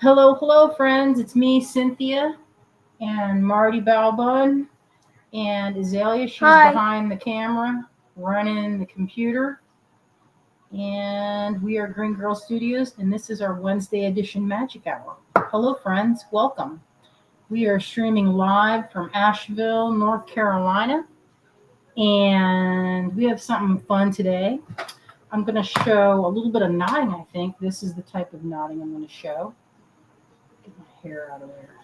Hello, hello, friends. It's me, Cynthia, and Marty Balbon, and Azalea. She's Hi. behind the camera, running the computer. And we are Greengirlstudios, and this is our Wednesday edition Magic Hour. Hello, friends. Welcome. We are streaming live from Asheville, North Carolina, and we have something fun today. I'm going to show a little bit of knotting, I think. This is the type of knotting I'm going to show. Get my hair out of there.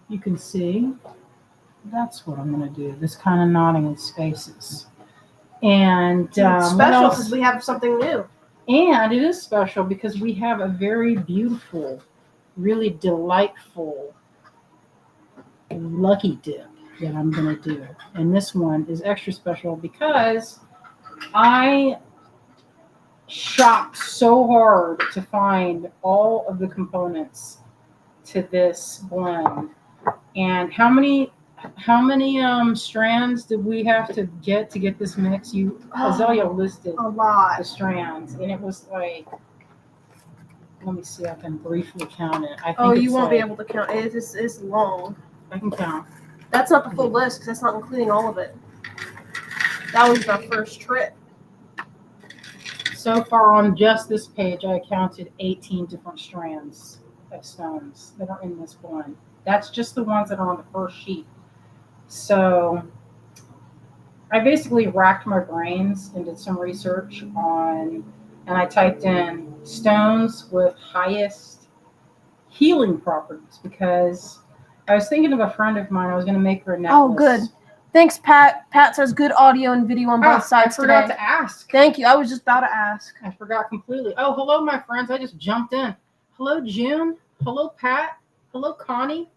You can see that's what I'm going to do. This kind of knotting in spaces. And It's special because we have something new. And it is special because we have a very beautiful, really delightful lucky dip that I'm going to do. And this one is extra special because I shopped so hard to find all of the components to this blend. And how many strands did we have to get this mix? Azalea listed a lot the strands, and it was like, let me see, I can briefly count it. I think you won't be able to count it. It's long. I can count. That's not the full list because that's not including all of it. That was my first trip. So far on just this page, I counted 18 different strands of stones that are in this blend. That's just the ones that are on the first sheet. So I basically racked my brains and did some research and I typed in stones with highest healing properties because I was thinking of a friend of mine. I was going to make her a necklace. Oh, good. Thanks, Pat. Pat says good audio and video on both sides today. I forgot to ask. Thank you. I was just about to ask. I forgot completely. Oh, hello, my friends. I just jumped in. Hello, June. Hello, Pat. Hello, Connie.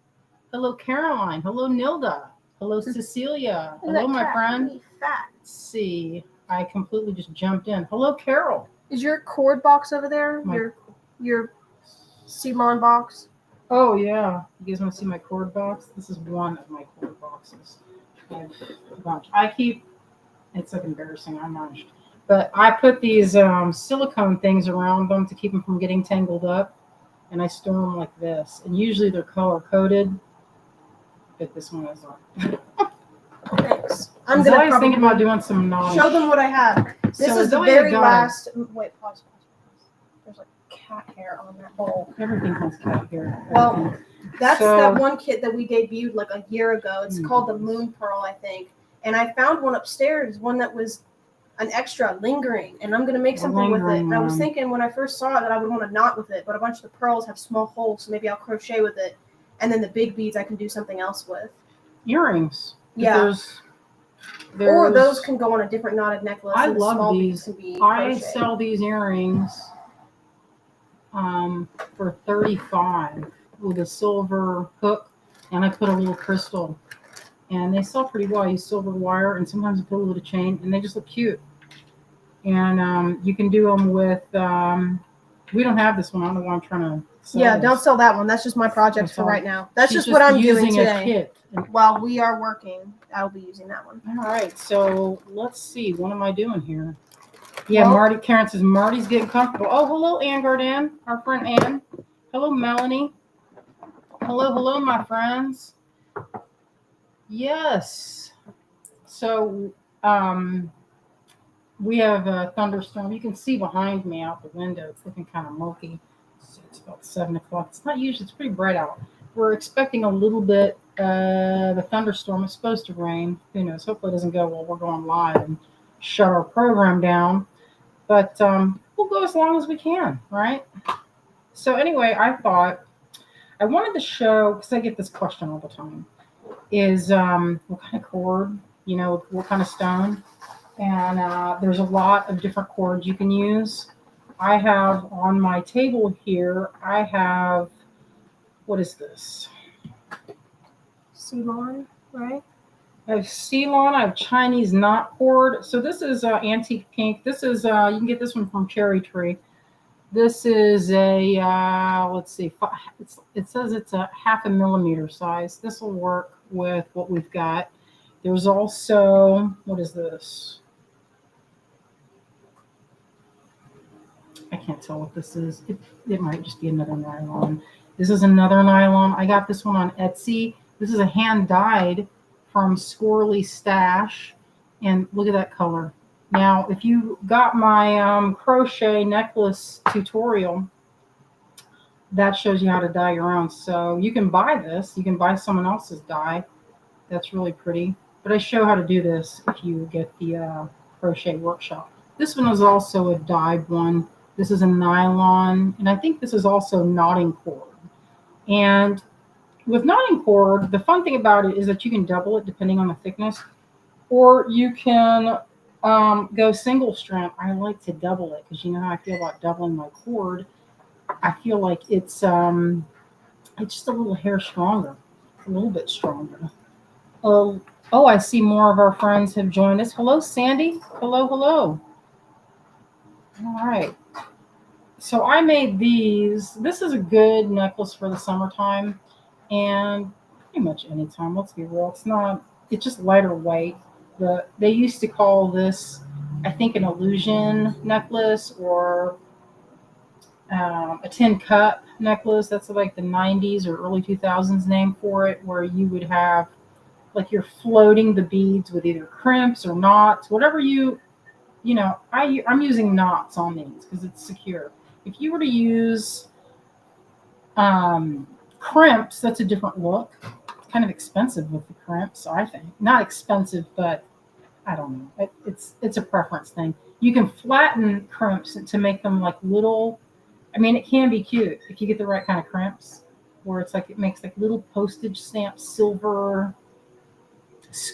Hello, Caroline. Hello, Nilda. Hello, Cecilia. Hello, my friend. Let's see. I completely just jumped in. Hello, Carol. Is your cord box over there? Your Ceylon box? Oh, yeah. You guys want to see my cord box? This is one of my cord boxes. I have a bunch. It's like embarrassing. I managed. But I put these silicone things around them to keep them from getting tangled up. And I store them like this. And usually they're color coded. But this one is not. Thanks. I'm thinking about doing some knowledge. Show them what I have. This is the very last. Wait, pause. There's like cat hair on that bowl. Everything has cat hair. Well, that's that one kit that we debuted like a year ago. It's called the Moon Pearl, I think. And I found one upstairs, one that was an extra lingering, and I'm gonna make something with it. And I was thinking when I first saw it that I would want to knot with it, but a bunch of the pearls have small holes, so maybe I'll crochet with it. And then the big beads I can do something else with. Earrings. Yeah. Or those can go on a different knotted necklace. I and love small these. Beads can be I crochet. sell these earrings for $35 with a silver hook, and I put a little crystal. And they sell pretty well. I use silver wire, and sometimes I put a little chain, and they just look cute. And you can do them with. We don't have this one. I don't know why I'm trying to. Don't sell that one. That's just my project for right now. That's just what I'm doing today. Kit. While we are working, I'll be using that one. All right. So let's see. What am I doing here? Yeah, Marty. Karen says Marty's getting comfortable. Oh, hello, Ann Gardan, our friend Ann. Hello, Melanie. Hello, my friends. Yes. So we have a thunderstorm. You can see behind me out the window. It's looking kind of murky. It's about 7 o'clock. It's not usually. It's pretty bright out. We're expecting a little bit. The thunderstorm is supposed to rain. Who knows? Hopefully it doesn't go while we're going live and shut our program down. But we'll go as long as we can, right? So anyway, I thought I wanted to show, because I get this question all the time, is what kind of cord, what kind of stone. And there's a lot of different cords you can use. I have on my table here, I have, what is this? Ceylon, right? I have Ceylon, I have Chinese knot cord. So this is antique pink. This is, you can get this one from Cherry Tree. This is a, let's see, it says it's a 0.5 millimeter size. This will work with what we've got. There's also, what is this? I can't tell what this is. It might just be another nylon. This is another nylon. I got this one on Etsy. This is a hand dyed from Squirrely Stash. And look at that color. Now, if you got my crochet necklace tutorial, that shows you how to dye your own. So you can buy this. You can buy someone else's dye. That's really pretty. But I show how to do this if you get the crochet workshop. This one is also a dyed one. This is a nylon, and I think this is also knotting cord. And with knotting cord, the fun thing about it is that you can double it depending on the thickness, or you can go single strand. I like to double it because you know how I feel about doubling my cord. I feel like it's just a little hair stronger, a little bit stronger. Oh, I see more of our friends have joined us. Hello, Sandy. Hello, hello. All right. So I made these. This is a good necklace for the summertime and pretty much any time. Let's be real. It's just lighter weight. They used to call this, I think, an illusion necklace or a tin cup necklace. That's like the 90s or early 2000s name for it, where you would have like you're floating the beads with either crimps or knots, whatever I'm using knots on these because it's secure. If you were to use crimps, that's a different look. It's kind of expensive with the crimps, I think. Not expensive, but I don't know. It's a preference thing. You can flatten crimps to make them like little. I mean, it can be cute if you get the right kind of crimps, where it's like it makes like little postage stamp silver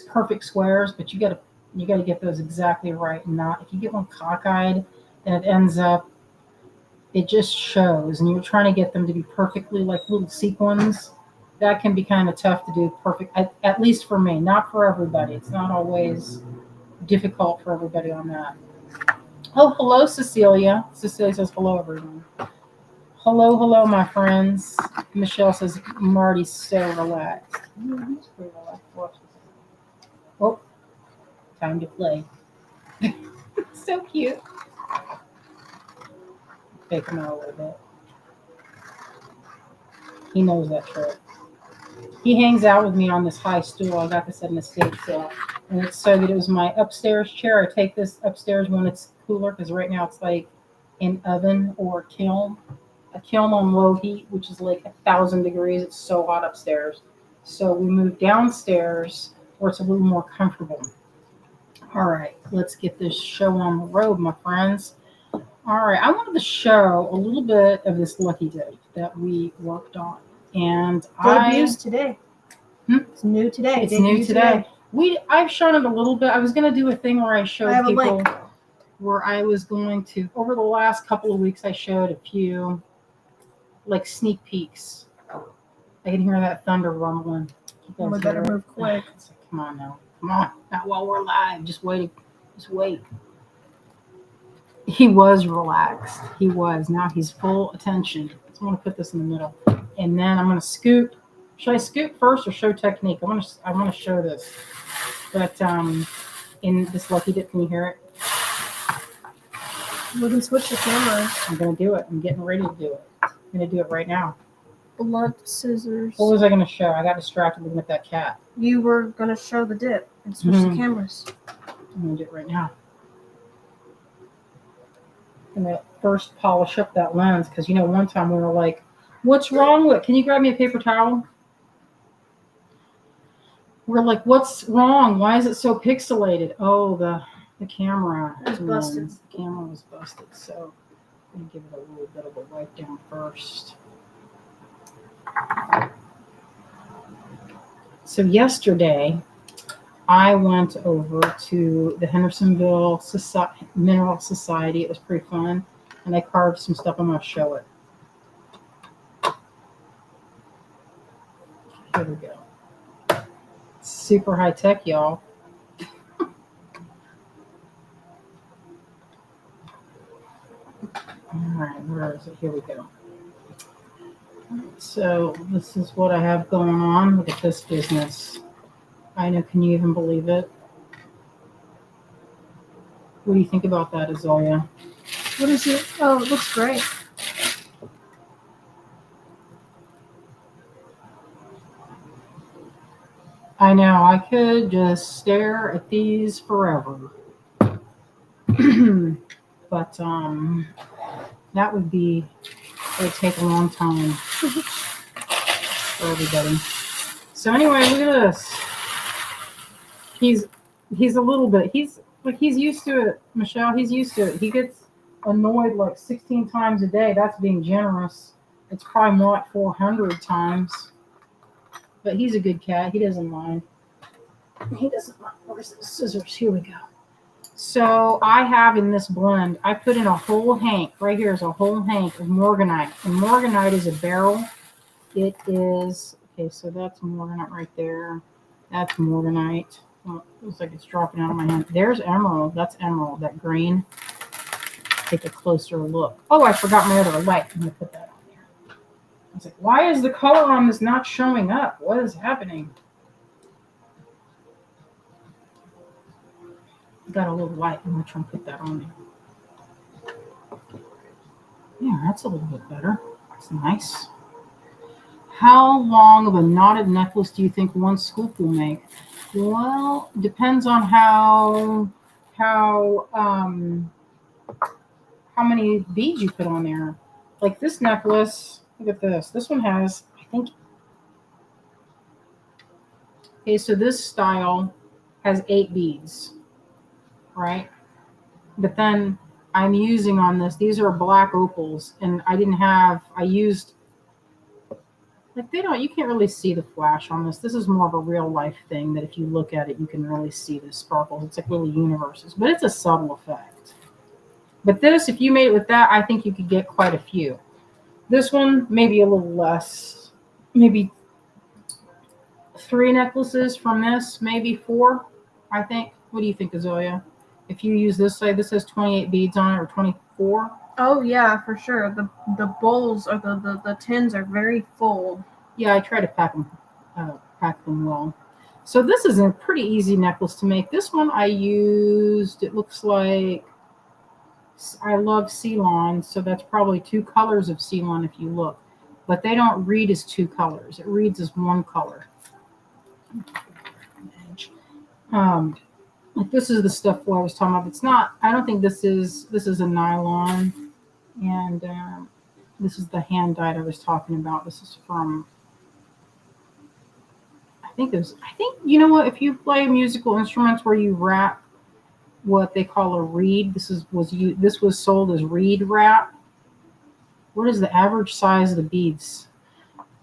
perfect squares. But you got to get those exactly right. Not if you get one cockeyed, then it ends up. It just shows, and you're trying to get them to be perfectly like little sequins. That can be kind of tough to do perfect, at least for me. Not for everybody. It's not always difficult for everybody on that. Oh, hello, Cecilia. Cecilia says hello, everyone. Hello, hello, my friends. Michelle says Marty's so relaxed. He's pretty relaxed. Oh, time to play. So cute. Fake him out a little bit. He knows that trick. He hangs out with me on this high stool. I got this at an estate sale, and it's so good. It was my upstairs chair. I take this upstairs when it's cooler because right now it's like an oven or a kiln on low heat, which is like 1,000 degrees. It's so hot upstairs. So we moved downstairs where it's a little more comfortable. All right, let's get this show on the road, my friends. All right, I wanted to show a little bit of this lucky dip that we worked on. And debuts today. It's new today. It's new today. I've shown it a little bit. I was going to do a thing where I showed people where I was going to, over the last couple of weeks, I showed a few like sneak peeks. I can hear that thunder rumbling. We better move quick. Come on now. Come on. Not while we're live. Just wait. Just wait. He was relaxed. He was. Now he's full attention. So I'm going to put this in the middle. And then I'm going to scoop. Should I scoop first or show technique? I want to show this. But in this lucky dip, can you hear it? We can switch the camera. I'm going to do it. I'm getting ready to do it. I'm going to do it right now. Blunt scissors. What was I going to show? I got distracted looking at that cat. You were going to show the dip and switch the cameras. I'm going to do it right now. I'm going to first polish up that lens because, one time we were like, what's wrong with it? Can you grab me a paper towel? We're like, what's wrong? Why is it so pixelated? Oh, the camera was busted. The camera was busted. So I'm going to give it a little bit of a wipe down first. So yesterday, I went over to the Hendersonville Mineral Society. It was pretty fun. And I carved some stuff. I'm going to show it. Here we go. Super high tech, y'all. All right, where is it? Here we go. So this is what I have going on. Look at this business. I know, can you even believe it? What do you think about that, Azoya? What is it? Oh, it looks great. I know, I could just stare at these forever. But that would be, it would take a long time for everybody. So anyway, look at this. He's a little bit, he's used to it, Michelle. He's used to it. He gets annoyed like 16 times a day. That's being generous. It's probably more like 400 times. But he's a good cat. He doesn't mind. He doesn't mind. Where's the scissors? Here we go. So I have in this blend, I put in a whole hank. Right here is a whole hank of morganite. And morganite is a barrel. It is, okay, so that's morganite right there. That's morganite. Oh, it looks like it's dropping out of my hand. There's emerald. That's emerald, that green. Take a closer look. Oh, I forgot my other light. I'm going to put that on there. I was like, why is the color on this not showing up? What is happening? Got a little light. I'm going to try and put that on there. Yeah, that's a little bit better. That's nice. How long of a knotted necklace do you think one scoop will make? Well, depends on how many beads you put on there. Like this necklace, look at this. This one has, I think, okay, so this style has 8 beads, right? But then I'm using on this, these are black opals, and I used, like you can't really see the flash on this. This is more of a real life thing that if you look at it, you can really see the sparkles. It's like little universes, but it's a subtle effect. But this, if you made it with that, I think you could get quite a few. This one, maybe a little less, maybe 3 necklaces from this, maybe 4, I think. What do you think, Azoya? If you use this, say this has 28 beads on it, or 24. Oh yeah, for sure. The bowls or the tins are very full. Yeah, I try to pack them well. So this is a pretty easy necklace to make. This one I used, it looks like, I love Ceylon, so that's probably 2 colors of Ceylon if you look. But they don't read as 2 colors. It reads as 1 color. Like this is the stuff I was talking about. It's not, I don't think this is a nylon. And this is the hand dyed I was talking about. This is from, I think, you know what, if you play musical instruments where you wrap what they call a reed, this was sold as reed wrap. What is the average size of the beads?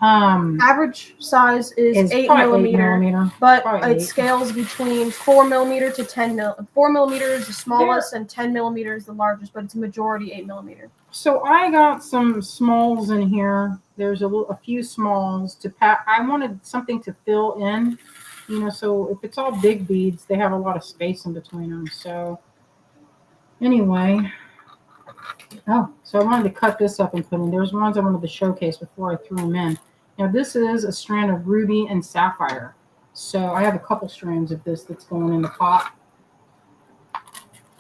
Average size is 8 millimeter, but it scales between 4 millimeter to 10 mil. 4 millimeter is the smallest, and 10 millimeter is the largest, but it's majority 8 millimeter. So I got some smalls in here. There's a few smalls to pack. I wanted something to fill in, so if it's all big beads, they have a lot of space in between them. So anyway, so I wanted to cut this up and put in. There's ones I wanted to showcase before I threw them in. Now this is a strand of ruby and sapphire. So I have a couple strands of this that's going in the pot.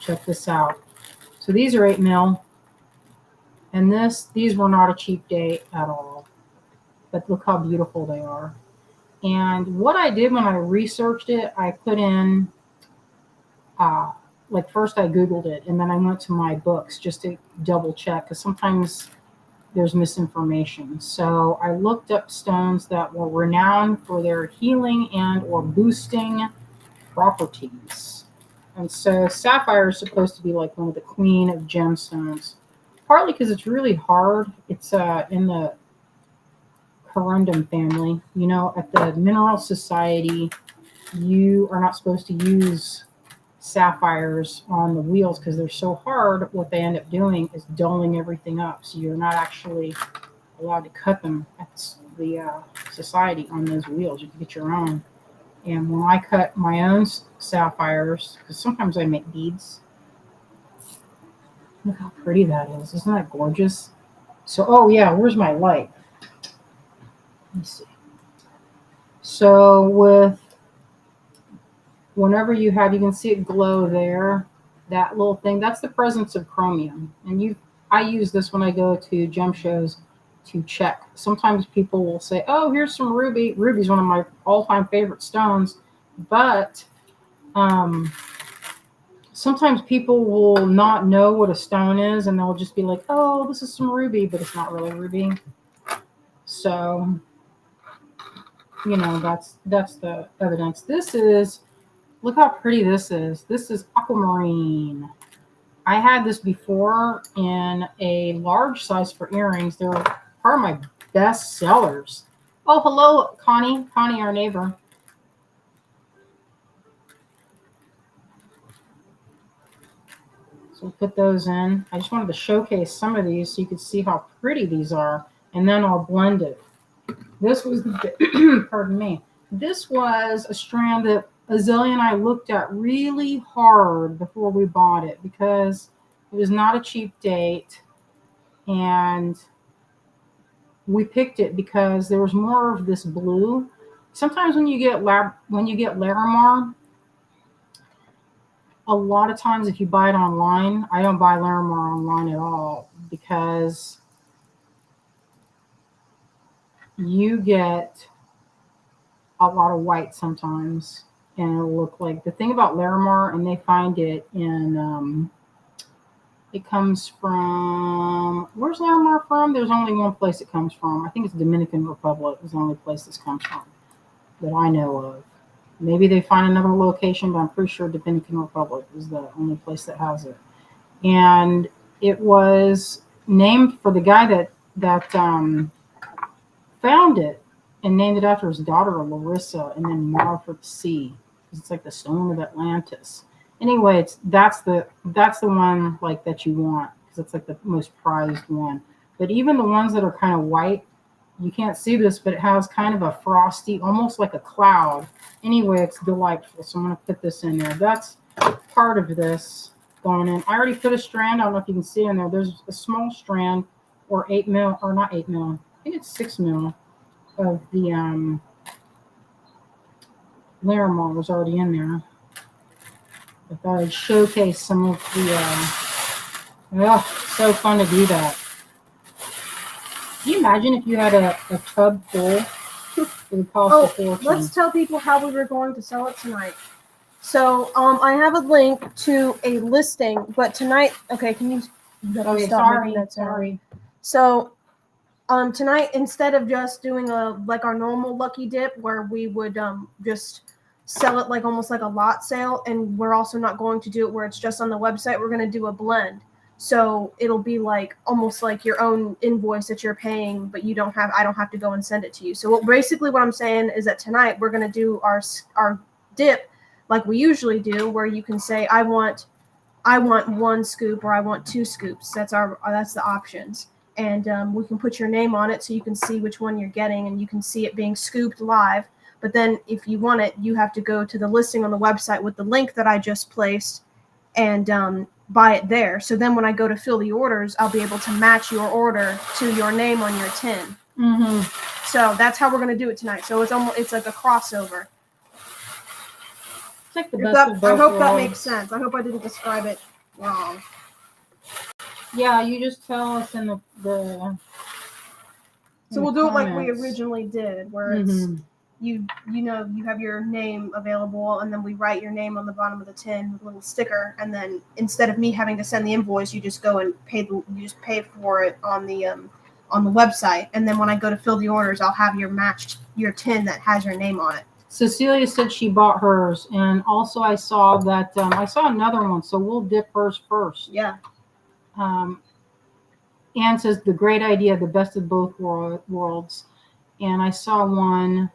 Check this out. So these are 8 mil. And these were not a cheap date at all. But look how beautiful they are. And what I did when I researched it, I put in, first I Googled it, and then I went to my books just to double check, because sometimes there's misinformation. So I looked up stones that were renowned for their healing and or boosting properties. And so sapphire is supposed to be like one of the queen of gemstones, partly because it's really hard. It's in the corundum family. At the Mineral Society, you are not supposed to use sapphires on the wheels because they're so hard. What they end up doing is dulling everything up, so you're not actually allowed to cut them at the society on those wheels. You can get your own. And when I cut my own sapphires, because sometimes I make beads, look how pretty that is. Isn't that gorgeous? So, oh yeah, where's my light? Let me see. So whenever you can see it glow there, that little thing, that's the presence of chromium. And I use this when I go to gem shows to check. Sometimes people will say, "Oh, here's some ruby." Ruby's one of my all-time favorite stones, but sometimes people will not know what a stone is, and they'll just be like, "Oh, this is some ruby," but it's not really ruby. So, that's the evidence. This is, look how pretty this is. This is aquamarine. I had this before in a large size for earrings. They're part of my best sellers. Oh, hello, Connie. Connie, our neighbor. So we'll put those in. I just wanted to showcase some of these so you could see how pretty these are, and then I'll blend it. This was the, pardon me. This was a strand that Azalea and I looked at really hard before we bought it because it was not a cheap date, and we picked it because there was more of this blue. Sometimes when you get Larimar, a lot of times if you buy it online, I don't buy Larimar online at all because you get a lot of white sometimes, and it'll look like, the thing about Larimar, and they find it in it comes from, where's Larimar from? There's only one place it comes from. I think it's Dominican Republic is the only place this comes from that I know of. Maybe they find another location, but I'm pretty sure Dominican Republic is the only place that has it. And it was named for the guy that found it and named it after his daughter Larissa, and then Mar for the sea. It's like the stone of Atlantis. Anyway, that's the one like that you want because it's like the most prized one. But even the ones that are kind of white, you can't see this, but it has kind of a frosty, almost like a cloud. Anyway, it's delightful. So I'm going to put this in there. That's part of this going in. I already put a strand. I don't know if you can see in there. There's a small strand, or 8 mil, or not 8 mil. I think it's 6 mil of the Larimar was already in there. I thought I'd showcase some of the. So fun to do that. Can you imagine if you had a tub full? It would cost a fortune. Let's tell people how we were going to sell it tonight. So I have a link to a listing, but tonight, okay, can you Sorry. So tonight, instead of just doing our normal lucky dip where we would just sell it like almost like a lot sale, and we're also not going to do it where it's just on the website, we're going to do a blend. So it'll be like almost like your own invoice that you're paying, but I don't have to go and send it to you. So basically what I'm saying is that tonight we're going to do our dip like we usually do, where you can say, I want 1 scoop or I want 2 scoops. That's the options. And we can put your name on it so you can see which one you're getting, and you can see it being scooped live. But then if you want it, you have to go to the listing on the website with the link that I just placed and buy it there. So then when I go to fill the orders, I'll be able to match your order to your name on your tin. Mm-hmm. So that's how we're going to do it tonight. So it's like a crossover. It's like the best of both worlds. I hope that makes sense. I hope I didn't describe it wrong. Yeah, you just tell us in the So we'll do it like we originally did, where it's you have your name available, and then we write your name on the bottom of the tin with a little sticker, and then instead of me having to send the invoice, you just go and pay for it on the website, and then when I go to fill the orders, I'll have your tin that has your name on it. Cecilia said she bought hers, and also I saw that I saw another one, so we'll dip hers first. Yeah. Anne says the great idea, the best of both worlds, and I saw one.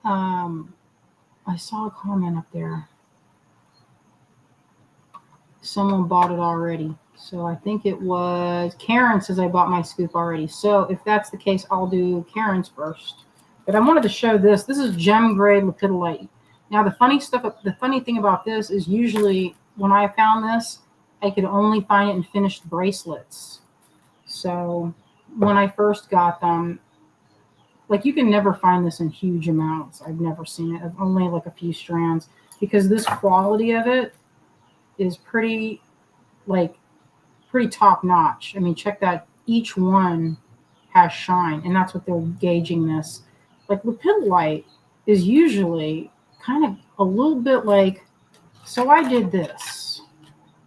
I saw a comment up there. Someone bought it already, so I think it was Karen says I bought my scoop already. So if that's the case, I'll do Karen's first. But I wanted to show this. This is gem grade lepidolite. Now the funny thing about this is usually when I found this, I could only find it in finished bracelets. So when I first got them, like you can never find this in huge amounts. I've never seen it. I've only like a few strands because this quality of it is pretty top notch. I mean, check that. Each one has shine, and that's what they're gauging this. Like lepidolite is usually kind of a little bit like. So I did this.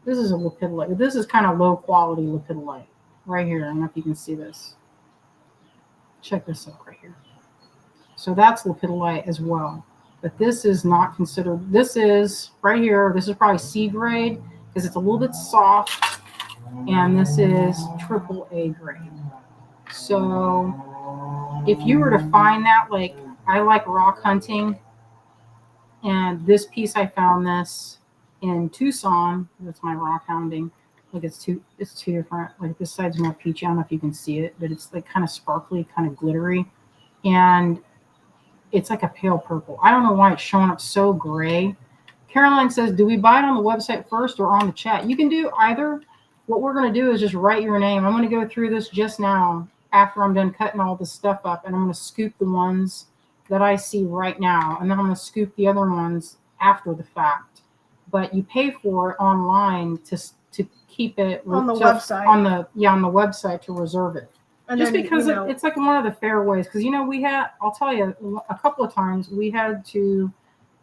This is a lepidolite. This is kind of low quality lepidolite right here. I don't know if you can see this. Check this out right here. So that's lepidolite as well. But this is not considered. This is right here. This is probably C grade because it's a little bit soft. And this is AAA grade. So if you were to find that, like I like rock hunting, and this piece I found this in Tucson. That's my rock hounding. Like it's two different. Like this side's more peachy. I don't know if you can see it, but it's like kind of sparkly, kind of glittery, and it's like a pale purple. I don't know why it's showing up so gray. Caroline says, do we buy it on the website first or on the chat? You can do either. What we're going to do is just write your name. I'm going to go through this just now after I'm done cutting all this stuff up, and I'm going to scoop the ones that I see right now, and then I'm going to scoop the other ones after the fact. But you pay for it online to keep it on the website. On the website to reserve it. And just then, because it's like one of the fair ways. Because I'll tell you, a couple of times we had to.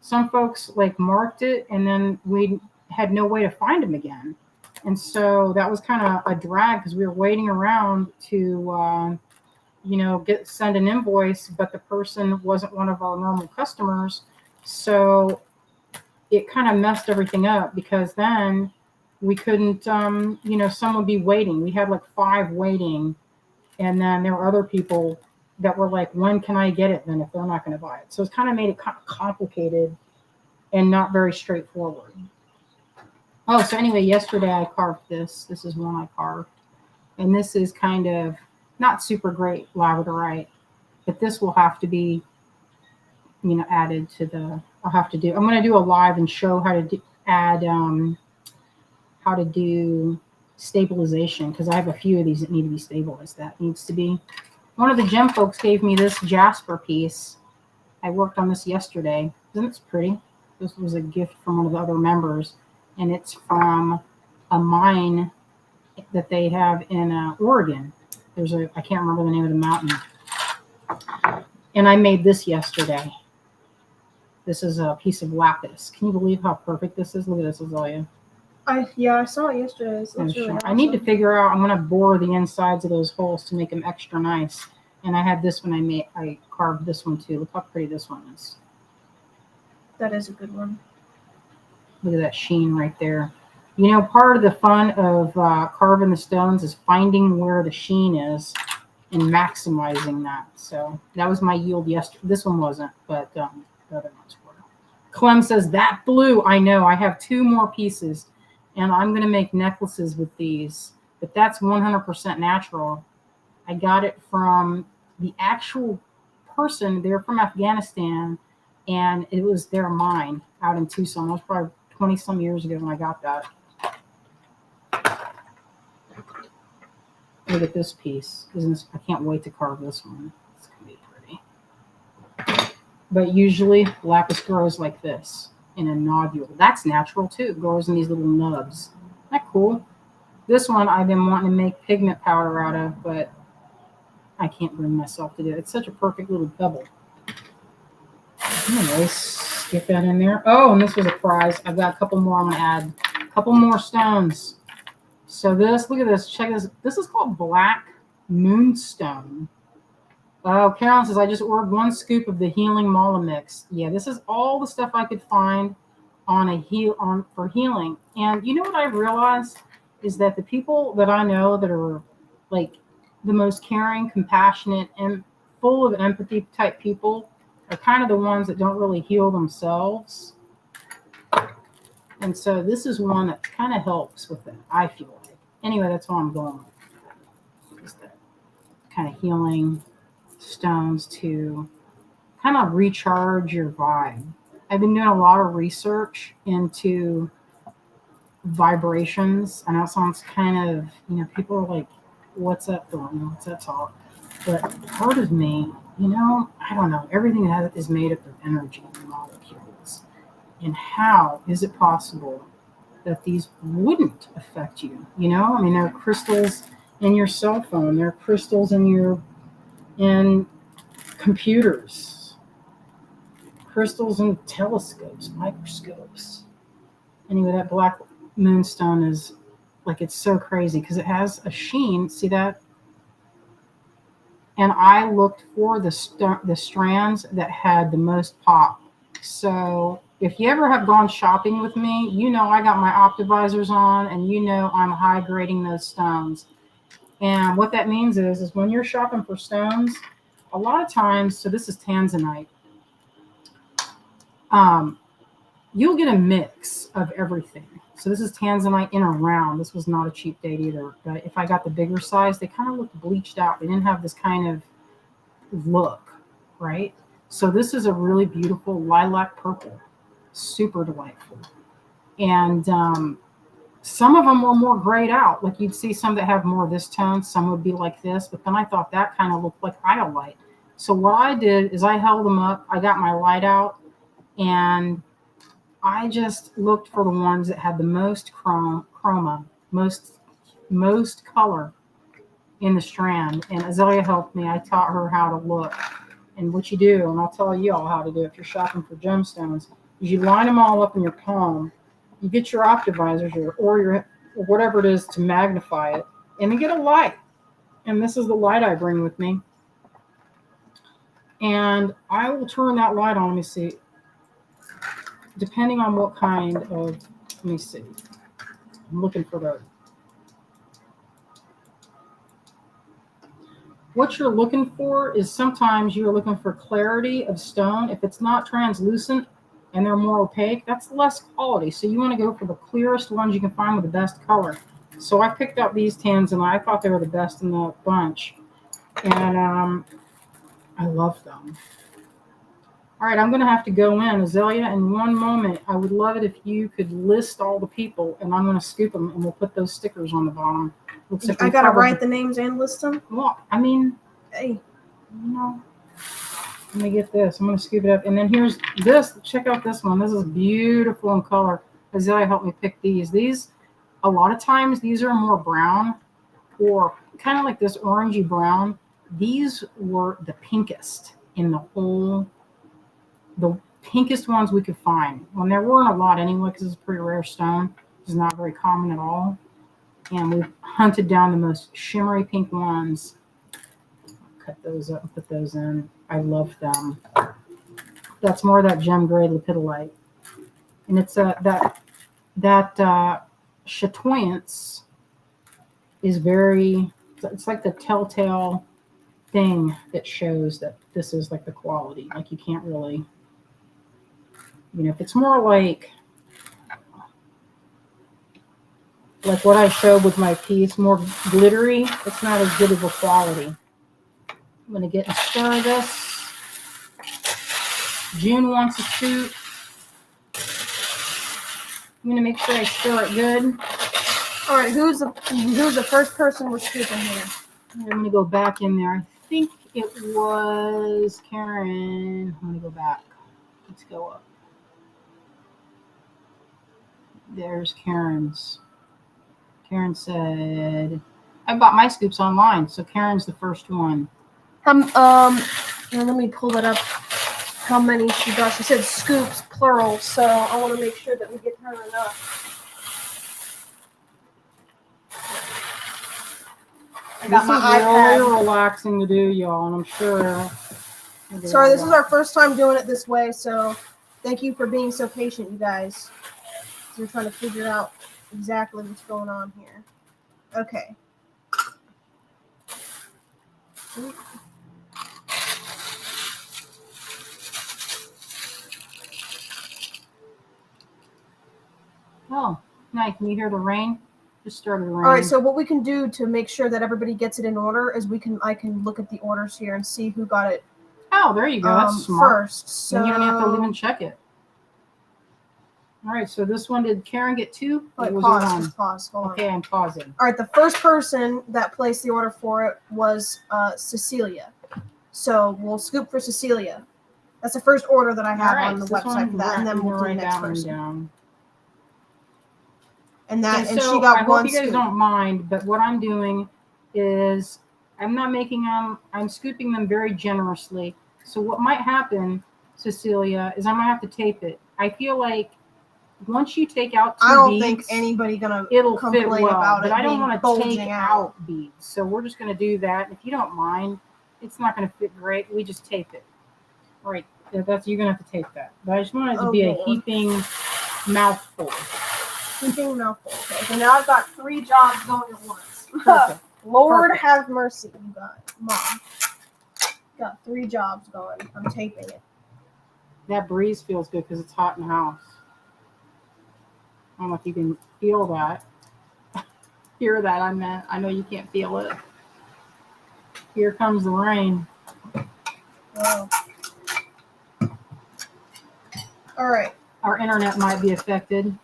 Some folks like marked it, and then we had no way to find them again. And so that was kind of a drag because we were waiting around to, send an invoice, but the person wasn't one of our normal customers. So it kind of messed everything up because then we couldn't, some would be waiting. We had like 5 waiting, and then there were other people that were like, when can I get it then if they're not going to buy it? So it's kind of made it kind of complicated and not very straightforward. Oh, so anyway, yesterday I carved this. This is one I carved. And this is kind of not super great labradorite, but this will have to be, added to the, I'm going to do a live and show how to how to do stabilization, because I have a few of these that need to be stabilized. That needs to be. One of the gem folks gave me this jasper piece. I worked on this yesterday. Isn't this pretty? This was a gift from one of the other members. And it's from a mine that they have in Oregon. I can't remember the name of the mountain. And I made this yesterday. This is a piece of lapis. Can you believe how perfect this is? Look at this, Azalea. I saw it yesterday. It's really awesome. I need to figure out, I'm going to bore the insides of those holes to make them extra nice. And I had this one I carved this one too. Look how pretty this one is. That is a good one. Look at that sheen right there. Part of the fun of carving the stones is finding where the sheen is and maximizing that. So that was my yield yesterday. This one wasn't, but the other ones were. Clem says, that blue, I know. I have 2 more pieces, and I'm going to make necklaces with these. But that's 100% natural. I got it from the actual person. They're from Afghanistan, and it was their mine out in Tucson. That was probably 20-some years ago when I got that. Look at this piece. I can't wait to carve this one. It's going to be pretty. But usually, lapis grows like this in a nodule. That's natural, too. It grows in these little nubs. Isn't that cool? This one I've been wanting to make pigment powder out of, but I can't bring myself to do it. It's such a perfect little pebble. Anyways, get that in there. Oh, and this was a prize. I've got a couple more I'm going to add. A couple more stones. So look at this. Check this. This is called Black Moonstone. Oh, Carolyn says, I just ordered 1 scoop of the Healing Mala Mix. Yeah, this is all the stuff I could find for healing. And you know what I realized is that the people that I know that are like the most caring, compassionate, and full of empathy type people are kind of the ones that don't really heal themselves. And so this is one that kind of helps with it, I feel like. Anyway, that's what I'm going with. Just that kind of healing stones to kind of recharge your vibe. I've been doing a lot of research into vibrations. I know it sounds kind of, people are like, what's that doing? What's that talk? But part of me, I don't know. Everything is made up of energy and molecules. And how is it possible that these wouldn't affect you. You know, I mean, there are crystals in your cell phone. There are crystals in computers, crystals in telescopes, microscopes. Anyway, that black moonstone is like, it's so crazy because it has a sheen. See that? And I looked for the strands that had the most pop. So if you ever have gone shopping with me, you know I got my optivisors on, and you know I'm high grading those stones. And what that means is when you're shopping for stones, a lot of times, so this is tanzanite, you'll get a mix of everything. So this is tanzanite in a round. This was not a cheap date either. But if I got the bigger size, they kind of looked bleached out. They didn't have this kind of look, right? So this is a really beautiful lilac purple, super delightful. And some of them were more grayed out. Like you'd see some that have more of this tone, some would be like this, but then I thought that kind of looked like iolite. So what I did is I held them up, I got my light out, and I just looked for the ones that had the most chroma, most color in the strand. And Azalea helped me. I taught her how to look. And what you do, and I'll tell you all how to do if you're shopping for gemstones, is you line them all up in your palm. You get your optivisors or whatever it is to magnify it, and you get a light. And this is the light I bring with me. And I will turn that light on. Let me see. Depending on what kind of, let me see. I'm looking for the. What you're looking for is sometimes you're looking for clarity of stone. If it's not translucent and they're more opaque, that's less quality. So you want to go for the clearest ones you can find with the best color. So I picked up these tans, and I thought they were the best in the bunch. And I love them. All right, I'm going to have to go in. Azalea, in one moment, I would love it if you could list all the people, and I'm going to scoop them, and we'll put those stickers on the bottom. Like I got to write the names and list them? Well, I mean, hey, you know, let me get this. I'm going to scoop it up. And then here's this. Check out this one. This is beautiful in color. Azalea helped me pick these. These, a lot of times, these are more brown or kind of like this orangey brown. These were the pinkest in the pinkest ones we could find. When there weren't a lot anyway, because it's a pretty rare stone. It's not very common at all. And we hunted down the most shimmery pink ones. Cut those up and put those in. I love them. That's more of that gem gray lepidolite. And it's that chatoyance is very, it's like the telltale thing that shows that this is like the quality. Like you can't really, you know, if it's more like what I showed with my piece, more glittery, it's not as good of a quality. I'm going to get a stir of this. June wants a scoop. I'm going to make sure I stir it good. All right, who's the first person we're scooping here? I'm going to go back in there. I think it was Karen. I'm going to go back. Let's go up. There's Karen's. Karen said, I bought my scoops online, so Karen's the first one. Let me pull it up. How many she got? She said scoops, plural, so I want to make sure that we get her enough. I got my iPad. This is really relaxing to do, y'all, and I'm sure. Sorry, this is our first time doing it this way, so thank you for being so patient, you guys. We're trying to figure out exactly what's going on here. Okay. Oh, nice. Can you hear the rain? Just started raining. All right, so what we can do to make sure that everybody gets it in order is I can look at the orders here and see who got it. Oh, there you go. That's smart. First, so then you don't have to even check it. All right, so this one, did Karen get two? Wait, pause. Hold on. Okay, I'm pausing. All right, the first person that placed the order for it was Cecilia. So we'll scoop for Cecilia. That's the first order that I have on the website for that, and then we'll do the next person. Down. And so she got I one hope you guys scoop. don't mind, but what I'm doing is I'm not making them, I'm scooping them very generously. So what might happen, Cecilia, is I'm gonna have to tape it. I feel like once you take out 2 I don't beads, think anybody gonna it'll complain fit well, about but it I don't being want to bulging take out. out beads. So we're just gonna do that. If you don't mind, it's not gonna fit great. We just tape it. All right, that's you're gonna have to tape that. But I just want it to be Lord. a heaping mouthful. Heaping mouthful. Okay, so now I've got 3 jobs going at once. Perfect. Lord Perfect. have mercy, you got Mom. Got 3 jobs going. I'm taping it. That breeze feels good because it's hot in the house. I don't know if you can feel that. Hear that, I meant. I know you can't feel it. Here comes the rain. Wow. All right. Our internet might be affected.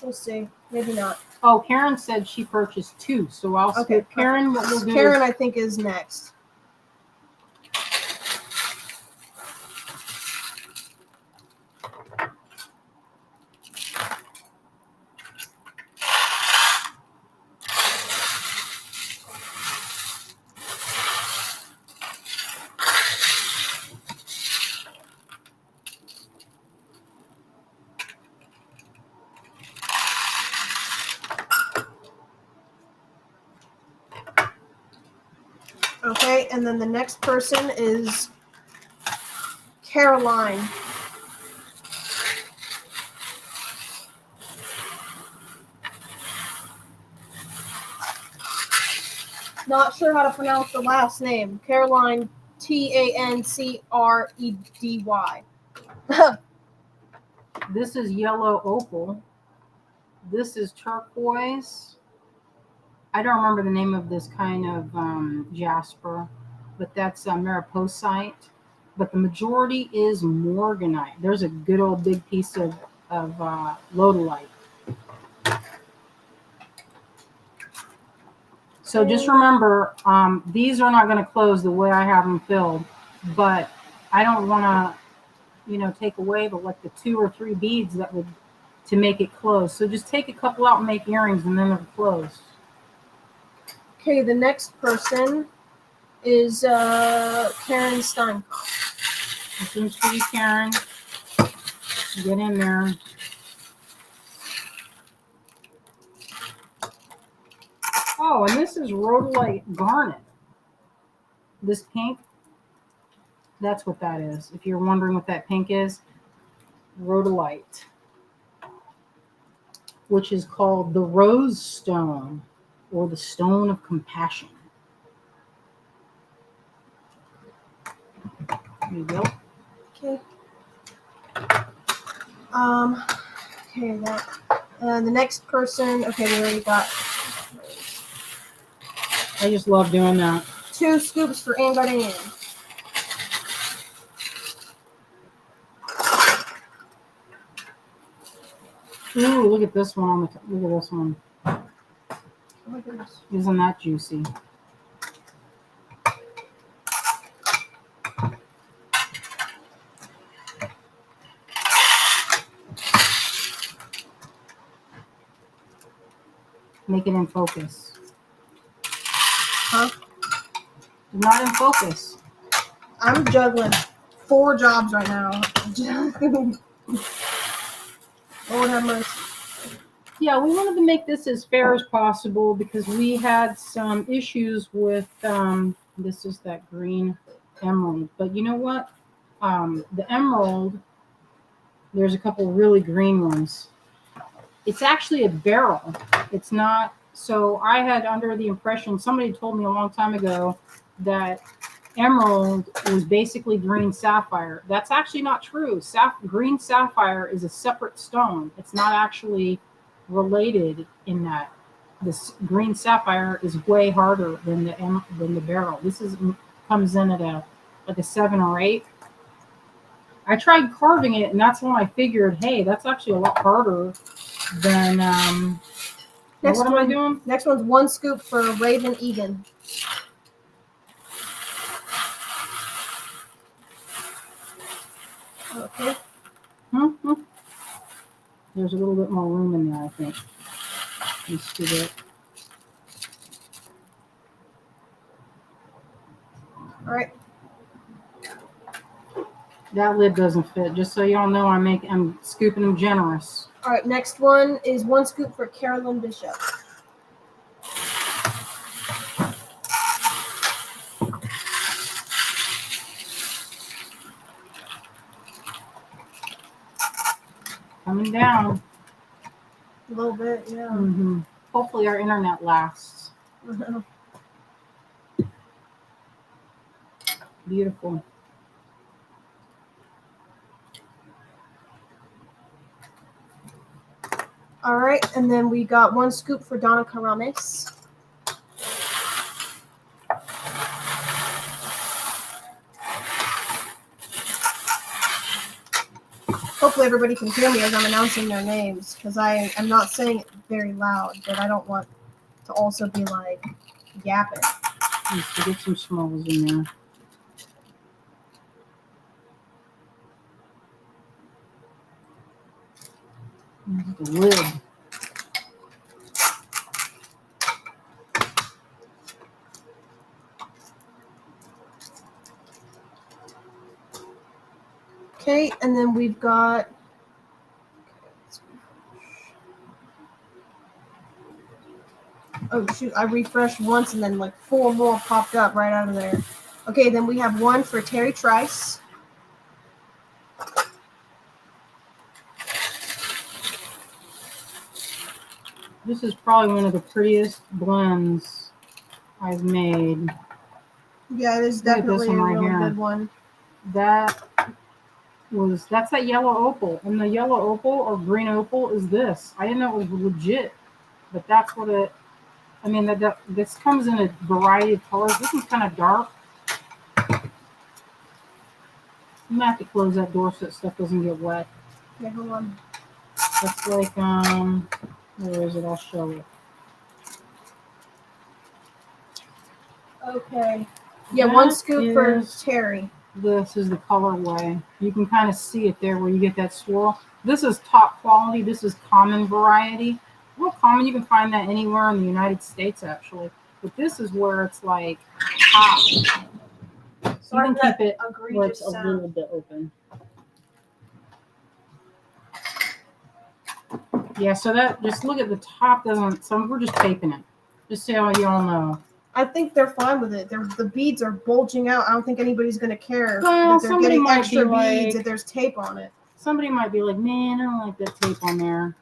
We'll see. Maybe not. Oh, Karen said she purchased 2, so I'll skip Karen. What we'll do Karen, I think, is next. Okay, and then the next person is Caroline. Not sure how to pronounce the last name. Caroline, Tancredy. This is yellow opal. This is turquoise. I don't remember the name of this kind of jasper, but that's mariposite. But the majority is morganite. There's a good old big piece of lodolite. So just remember, these are not going to close the way I have them filled, but I don't want to, take away the 2 or 3 beads that would to make it close. So just take a couple out and make earrings, and then they're closed. Okay, the next person is Karen Stein. This one's for you, Karen. Get in there. Oh, and this is rhodolite garnet. This pink, that's what that is. If you're wondering what that pink is, rhodolite, which is called the rose stone or the stone of compassion. There you go. Okay. Okay, that. The next person. Okay, we already got. I just love doing that. 2 scoops for Anne Gardenian. Ooh, look at this one on the top. Look at this one. Oh my goodness. Isn't that juicy? Make it in focus. Huh? Not in focus. I'm juggling 4 jobs right now. Lord have mercy. Yeah, we wanted to make this as fair as possible because we had some issues with this is that green emerald. But you know what? The emerald, there's a couple really green ones. It's actually a beryl. It's not. So I had under the impression, somebody told me a long time ago that emerald was basically green sapphire. That's actually not true. Green sapphire is a separate stone. It's not actually related in that. This green sapphire is way harder than the beryl. This comes in at a 7 or 8. I tried carving it, and that's when I figured, hey, that's actually a lot harder than. What am I doing? Next one's 1 scoop for Raven Egan. Okay. Mm-hmm. There's a little bit more room in there, I think. Let's do that. All right. That lid doesn't fit. Just so y'all know, I'm scooping them generous. All right. Next one is 1 scoop for Carolyn Bishop. Coming down. A little bit, yeah. Mm-hmm. Hopefully our internet lasts. Beautiful. All right, and then we got 1 scoop for Donna Karamis. Hopefully everybody can hear me as I'm announcing their names, because I'm not saying it very loud, but I don't want to also be like yapping. Let's get some smalls in there. The lid. Okay, and then we've got oh shoot, I refreshed once and then like 4 more popped up right out of there. Okay, then we have 1 for Terry Trice. This is probably one of the prettiest blends I've made. Yeah, it is definitely a really good one. That's that yellow opal. And the yellow opal or green opal is this. I didn't know it was legit, but that's what it, I mean, this comes in a variety of colors. This is kind of dark. I'm gonna have to close that door so that stuff doesn't get wet. Okay, hold on. That's like, where is it? I'll show you. Okay. Yeah, 1 scoop for Terry. This is the colorway. You can kind of see it there where you get that swirl. This is top quality. This is common variety. Real common. You can find that anywhere in the United States, actually. But this is where it's like top. So you can keep it where it's a little bit open. Yeah, so that, just look at the top doesn't, so we're just taping it. Just so y'all know. I think they're fine with it. The beads are bulging out. I don't think anybody's going to care Well, that they're getting extra like, beads if there's tape on it. Somebody might be like, man, I don't like that tape on there.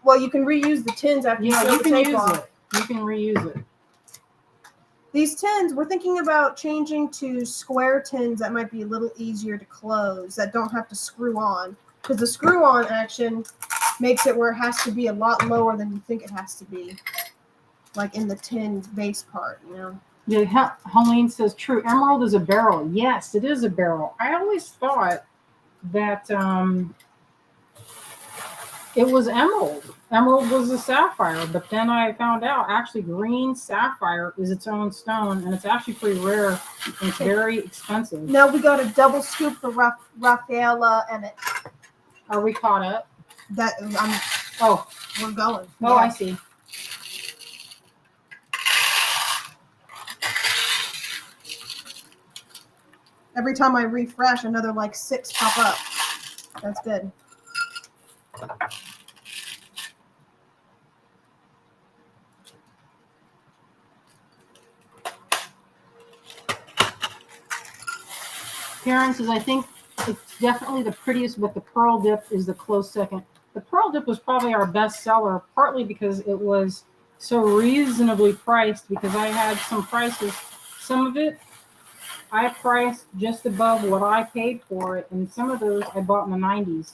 Well, you can reuse the tins after you peel the tape off. You can reuse it. These tins, we're thinking about changing to square tins that might be a little easier to close, that don't have to screw on. Because the screw-on action makes it where it has to be a lot lower than you think it has to be. Like in the tin base part, you know? Yeah, Helene says, true, emerald is a beryl. Yes, it is a beryl. I always thought that it was emerald. Emerald was a sapphire, but then I found out actually green sapphire is its own stone, and it's actually pretty rare, and it's very expensive. Now we got a double scoop for Rafaela Emmett. Are we caught up? We're going. Oh, yeah. I see. Every time I refresh, another like 6 pop up. That's good. Karen says, I think it's definitely the prettiest, but the pearl dip is the close second. The pearl dip was probably our best seller, partly because it was so reasonably priced, because I had some prices. Some of it I priced just above what I paid for it, and some of those I bought in the 90s.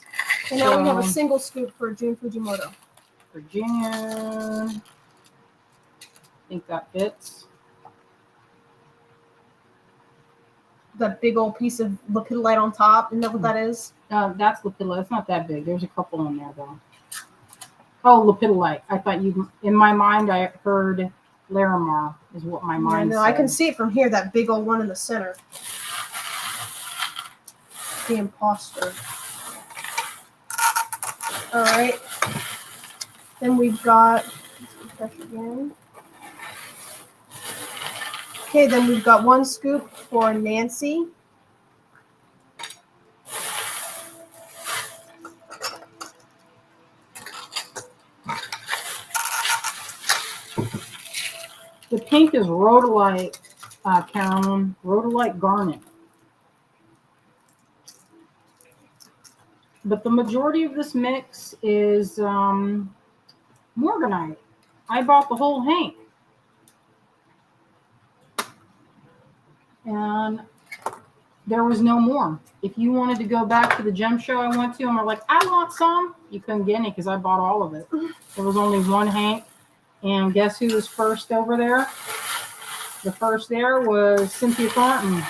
And now we have a single scoop for June Fujimoto. Virginia. I think that fits. That big old piece of lepidolite on top. Isn't that what that is? That's lepidolite. It's not that big. There's a couple in there, though. Oh, lepidolite. I thought you, in my mind, I heard Larimar is what my mind said. I can see it from here, that big old one in the center. The imposter. All right. Then we've got Press again. Okay, then we've got 1 scoop for Nancy. The pink is rhodolite, Carolyn. Rhodolite garnet. But the majority of this mix is morganite. I bought the whole hank. And there was no more. If you wanted to go back to the gem show I went to and were like, I want some, you couldn't get any because I bought all of it. There was only 1 hank. And guess who was first over there? The first there was Cynthia Thornton.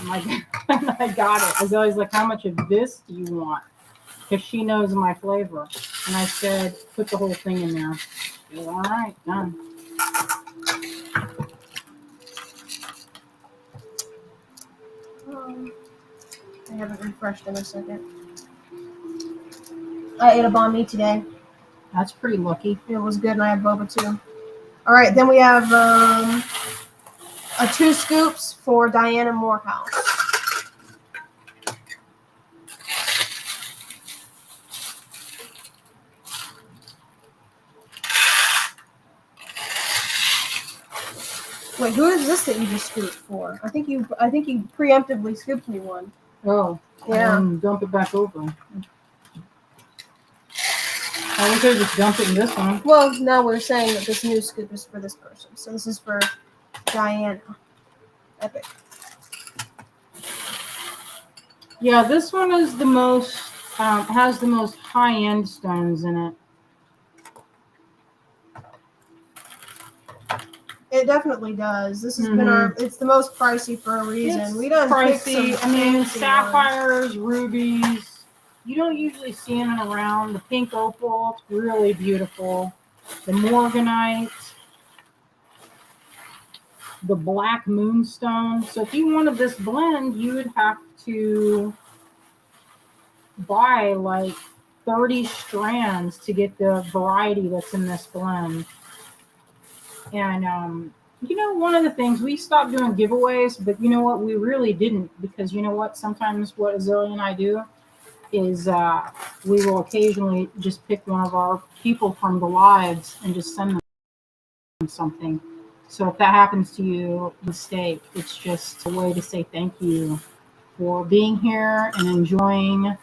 I got it. I was always like, how much of this do you want? Because she knows my flavor. And I said, put the whole thing in there. She was, all right, done. I haven't refreshed in a second. I ate a banh mi today. That's pretty lucky. It was good, and I had boba too. All right, then we have 2 scoops for Diana Morehouse. Wait, who is this that you just scooped for? I think you preemptively scooped me one. Oh, yeah. Dump it back over. I wish I just dump it in this one. Well, now we're saying that this new scoop is for this person. So this is for Diana. Epic. Yeah, this one is the most, has the most high-end stones in it. It definitely does. This has been it's the most pricey for a reason. It's We done pricey. I mean, sapphires, rubies. You don't usually see them around. The pink opal, it's really beautiful. The morganite, the black moonstone. So if you wanted this blend, you would have to buy like 30 strands to get the variety that's in this blend. And one of the things, we stopped doing giveaways, but you know what, we really didn't, because you know what, sometimes what Azealia and I do is we will occasionally just pick one of our people from the lives and just send them something. So if that happens to you, mistake. It's just a way to say thank you for being here and enjoying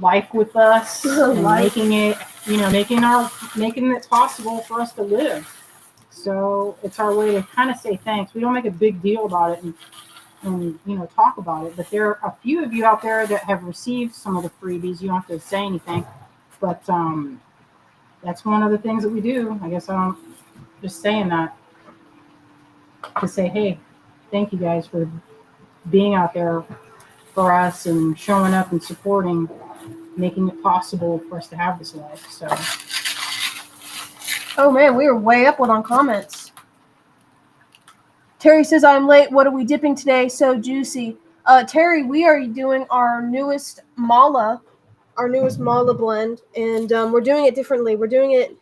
life with us and making it, making it possible for us to live. So it's our way to kind of say thanks. We don't make a big deal about it and talk about it, but there are a few of you out there that have received some of the freebies. You don't have to say anything, but that's one of the things that we do. I guess I'm just saying that to say, hey, thank you guys for being out there for us and showing up and supporting, making it possible for us to have this life. So, oh man, we were way up on comments. Terry says, I'm late. What are we dipping today? So juicy. Terry, we are doing our newest mala blend, and we're doing it differently. We're doing it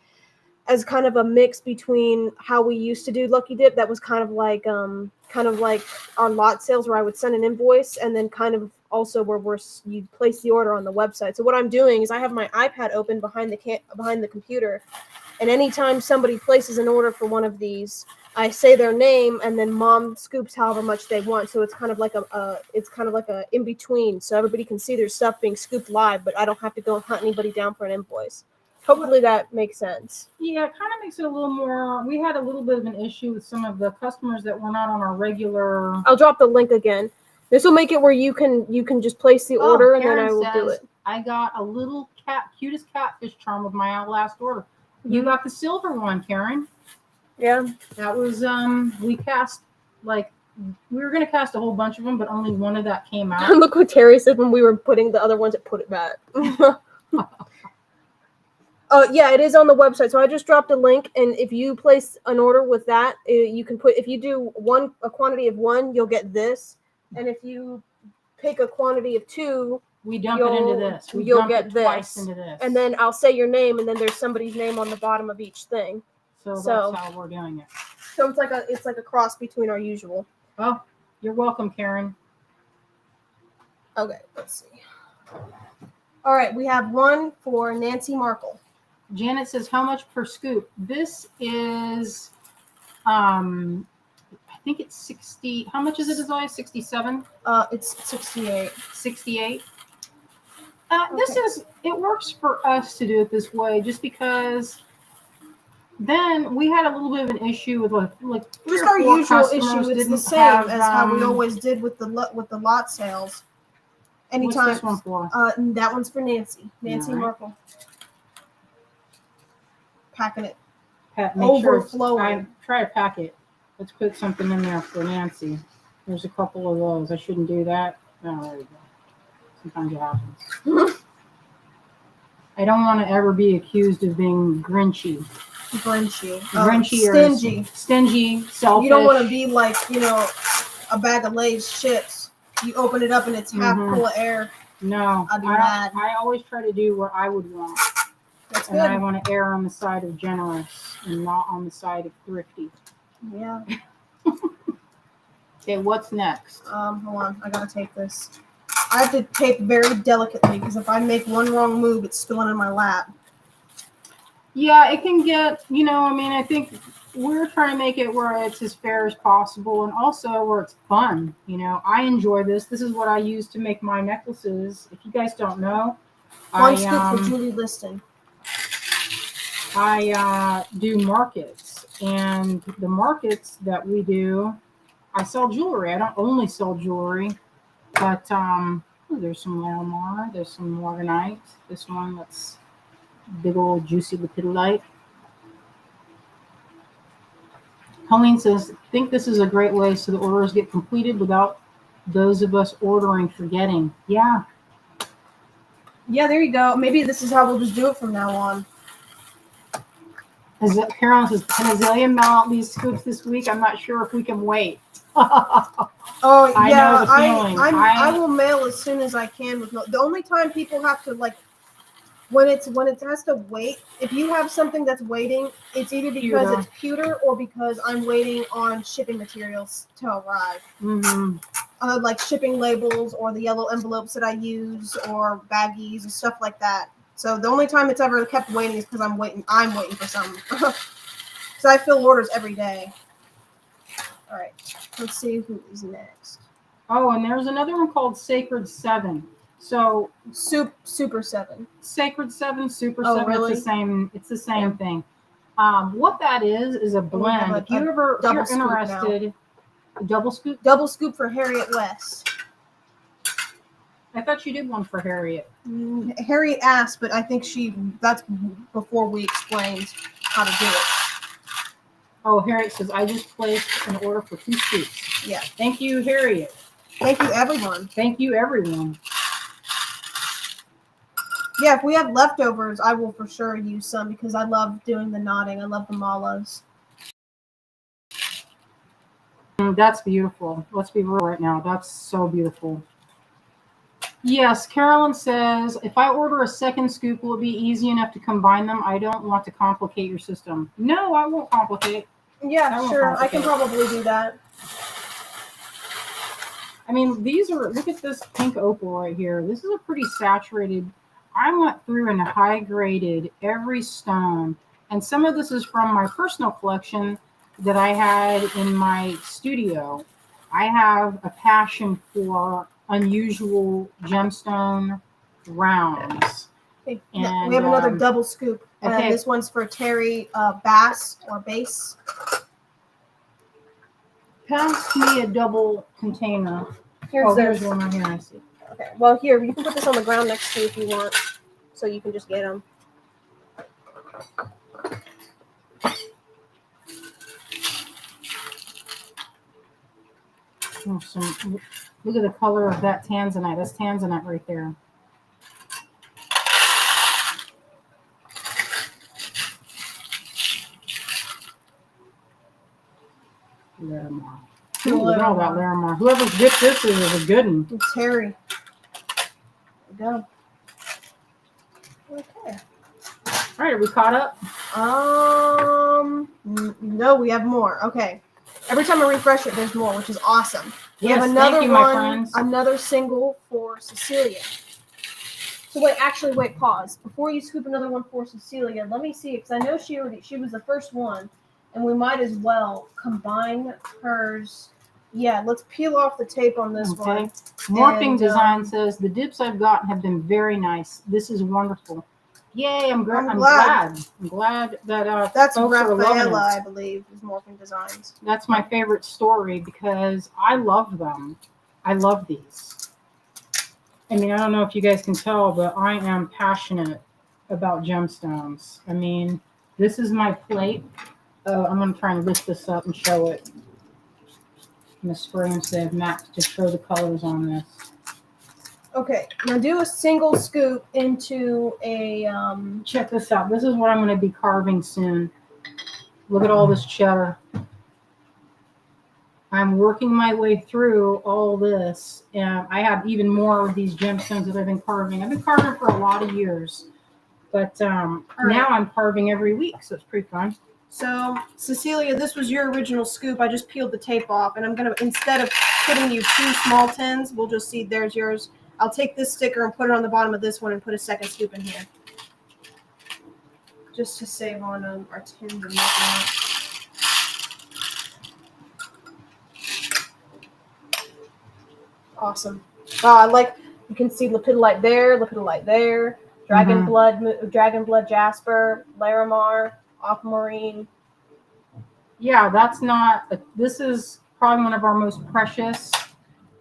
as kind of a mix between how we used to do Lucky Dip. That was kind of like our lot sales, where I would send an invoice, and then kind of also where you place the order on the website. So what I'm doing is I have my iPad open behind the computer, and anytime somebody places an order for one of these, I say their name, and then Mom scoops however much they want. So it's kind of like a in between, so everybody can see their stuff being scooped live, but I don't have to go and hunt anybody down for an invoice. Hopefully that makes sense. Yeah, it kind of makes it a little more. We had a little bit of an issue with some of the customers that were not on our regular. I'll drop the link again. This will make it where you can just place the order, and then I will do it. I got a little cutest catfish charm with my last order. You got the silver one, Karen. Yeah, that was we cast, like, we were gonna cast a whole bunch of them, but only one of that came out. Look what Terry said when we were putting the other ones. It put it back. Yeah, it is on the website. So I just dropped a link, and if you place an order with that, you can put. If you do a quantity of 1, you'll get this, and if you pick a quantity of 2, we dump it into this. We you'll dump get it this. twice into this. And then I'll say your name, and then there's somebody's name on the bottom of each thing. So that's how we're doing it. So it's like a cross between our usual. Oh, you're welcome, Karen. Okay, let's see. All right, we have one for Nancy Markle. Janet says, how much per scoop? This is, I think it's 60. How much is it, Azalea? 67? It's 68. 68. This is, it works for us to do it this way just because then we had a little bit of an issue with like just our usual issue. It's the same as how we always did with the lot sales. Anytime. What's this one for? That one's for Nancy. Nancy Markle. Packing it. Overflowing. Try to pack it. Let's put something in there for Nancy. There's a couple of those. I shouldn't do that. Oh, there you go. Sometimes it happens. I don't want to ever be accused of being grinchy. Grinchy, stingy. Stingy, selfish. You don't want to be like, a bag of Lay's chips. You open it up and it's half full of air. No, I'd be mad. I always try to do what I would want. That's good. And I want to err on the side of generous and not on the side of thrifty. Yeah. Okay, what's next? Hold on. I gotta take this. I have to tape very delicately because if I make one wrong move, it's spilling in my lap. Yeah, it can get, I think we're trying to make it where it's as fair as possible and also where it's fun. I enjoy this. This is what I use to make my necklaces. If you guys don't know, One scoop for Julie Liston. I do markets, and the markets that we do, I sell jewelry. I don't only sell jewelry, but there's some Larimar, there's some Morganite. This one that's big old juicy lepidolite. Colleen says, I think this is a great way so the orders get completed without those of us ordering forgetting. Yeah. Yeah, there you go. Maybe this is how we'll just do it from now on. As Carolyn says, can Azalea mail out these scoops this week? I'm not sure if we can wait. Oh, yeah. I will mail as soon as I can. The only time people have to, when it has to wait, if you have something that's waiting, it's either because it's pewter or because I'm waiting on shipping materials to arrive. Mm-hmm. Like shipping labels or the yellow envelopes that I use or baggies and stuff like that. So the only time it's ever kept waiting is because I'm waiting for something. Because I fill orders every day. All right, let's see who is next. Oh, and there's another one called Sacred 7. So Super 7. Sacred 7, Super 7. Really? It's the same thing. What that is a blend. If you're interested, double scoop. Double scoop for Harriet West. I thought you did one for Harriet. Harriet asked, but I think that's before we explained how to do it. Oh, Harriet says, I just placed an order for 2 scoops. Yeah. Thank you, Harriet. Thank you, everyone. Thank you, everyone. Yeah, if we have leftovers, I will for sure use some because I love doing the knotting. I love the malas. That's beautiful. Let's be real right now. That's so beautiful. Yes, Carolyn says, if I order a second scoop, will it be easy enough to combine them? I don't want to complicate your system. No, I won't complicate. Yeah, sure. I can probably do that. I mean, look at this pink opal right here. This is a pretty saturated. I went through and high graded every stone. And some of this is from my personal collection that I had in my studio. I have a passion for unusual gemstone rounds. Okay. And we have another double scoop. Okay. This one's for Terry Bass or Base. Pass me a double container. Here's one right here. I see. Okay. Well, here you can put this on the ground next to you if you want, so you can just get them. Look at the color of that tanzanite. That's tanzanite right there. Larimar. Look at all that Larimar. Whoever's dipped this is a good one. Terry. go. Okay. All right, are we caught up? No, we have more. Okay. Every time I refresh it, there's more, which is awesome. We have Yes, another thank you, my one, friends. another single for Cecilia. So wait, pause. Before you scoop another one for Cecilia, let me see, because I know she was the first one, and we might as well combine hers. Yeah, let's peel off the tape on this one. Morphing Design says, the dips I've gotten have been very nice. This is wonderful. Yay, I'm glad. I'm glad that that's folks are loving Rafaela, it. I believe, is Morphing Designs. That's my favorite story because I love them. I love these. I mean, I don't know if you guys can tell, but I am passionate about gemstones. I mean, this is my plate. I'm going to try and lift this up and show it. I'm going to spray instead of Max to show the colors on this. Okay, now do a single scoop into a... Check this out. This is what I'm going to be carving soon. Look at all this cheddar. I'm working my way through all this, and I have even more of these gemstones that I've been carving. I've been carving for a lot of years, but now I'm carving every week, so it's pretty fun. So, Cecilia, this was your original scoop. I just peeled the tape off, and I'm going to, instead of putting you 2 small tins, we'll just see, there's yours. I'll take this sticker and put it on the bottom of this one and put a second scoop in here. Just to save on our tins and whatnot. Awesome. I like, you can see lepidolite there, dragon blood jasper, larimar, aquamarine. Yeah, that's not, this is probably one of our most precious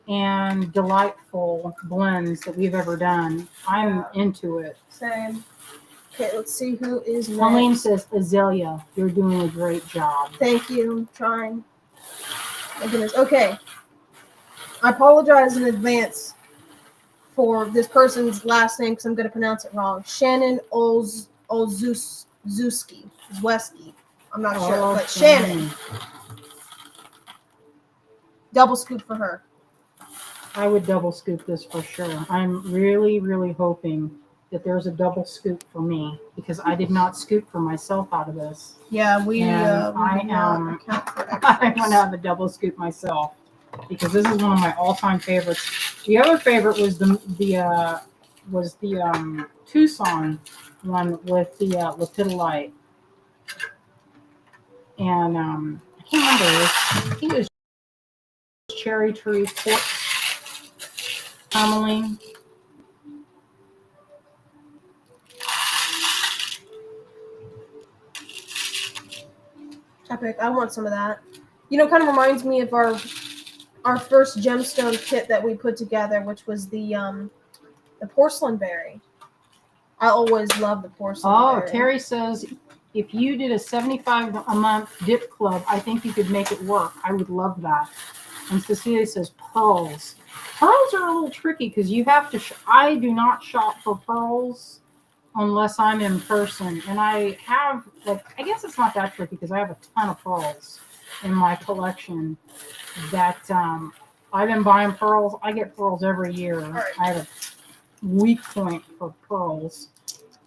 and delightful blends that we've ever done. I'm into it. Same. Okay, let's see who is next. Colleen says, Azalea, you're doing a great job. Thank you. I'm trying. My goodness. Okay. I apologize in advance for this person's last name because I'm going to pronounce it wrong. Shannon Olszewski. I'm not sure, but Shannon. Double scoop for her. I would double scoop this for sure. I'm really, really hoping that there's a double scoop for me because I did not scoop for myself out of this. Yeah, we I'm going to have a double scoop myself because this is one of my all-time favorites. The other favorite was the Tucson one with the lepidolite, and I can't remember. I think it was cherry tree quartz tourmaline. Epic. I want some of that. You know, kind of reminds me of our first gemstone kit that we put together, which was the porcelain berry. I always love the porcelain berry. Terry says, if you did a $75 a month dip club, I think you could make it work. I would love that. And Cecilia says, pearls. Pearls are a little tricky because you have to, I do not shop for pearls unless I'm in person. And I have, I guess it's not that tricky because I have a ton of pearls in my collection that I've been buying pearls. I get pearls every year. Right. I have a weak point for pearls.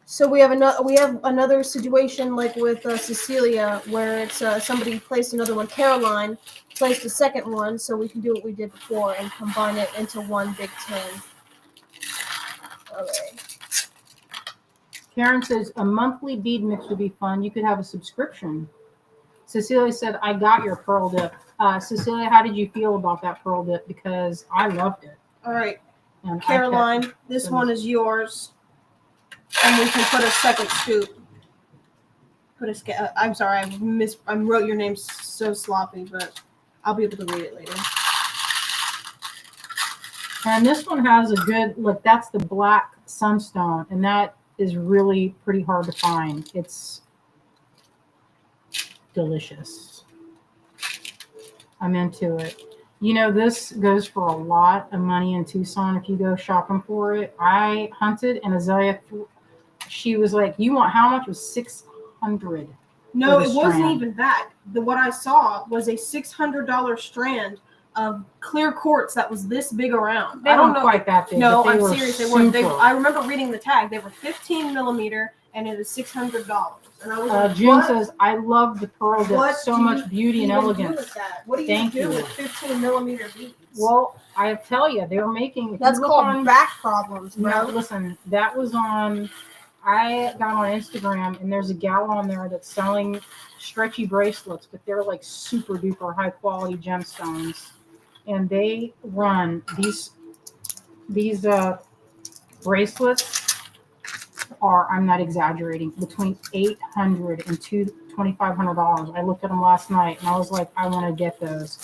So we have another situation like with Cecilia where it's somebody placed another one. Caroline placed a second one, so we can do what we did before and combine it into one big tin. Okay. Karen says a monthly bead mix would be fun. You could have a subscription. Cecilia said, I got your pearl dip. Cecilia, how did you feel about that pearl dip? Because I loved it. All right. And Caroline, this one is yours. And we can put a second scoop. I'm sorry, I wrote your name so sloppy, but I'll be able to read it later. And this one has a good, look, that's the black sunstone, and that is really pretty hard to find. It's delicious. I'm into it. You know, this goes for a lot of money in Tucson if you go shopping for it. I hunted, and Azalea, she was like, you want how much? It was $600. No, it wasn't even that. What I saw was a $600 strand of clear quartz that was this big around. They weren't quite that big. No, but I'm serious. They weren't. Super. I remember reading the tag. They were 15 millimeter, and it was $600. And I was like, June says, "I love the pearl dip. So much beauty and elegance." Do with that? What do you Thank do you. with 15 millimeter beads? Well, I tell you, they were making. That's called back problems, bro. No, listen, that was on. I got on Instagram, and there's a gal on there that's selling stretchy bracelets, but they're like super duper high quality gemstones, and they run these bracelets are, I'm not exaggerating, between $800 and $2,500. I looked at them last night, and I was like, I want to get those.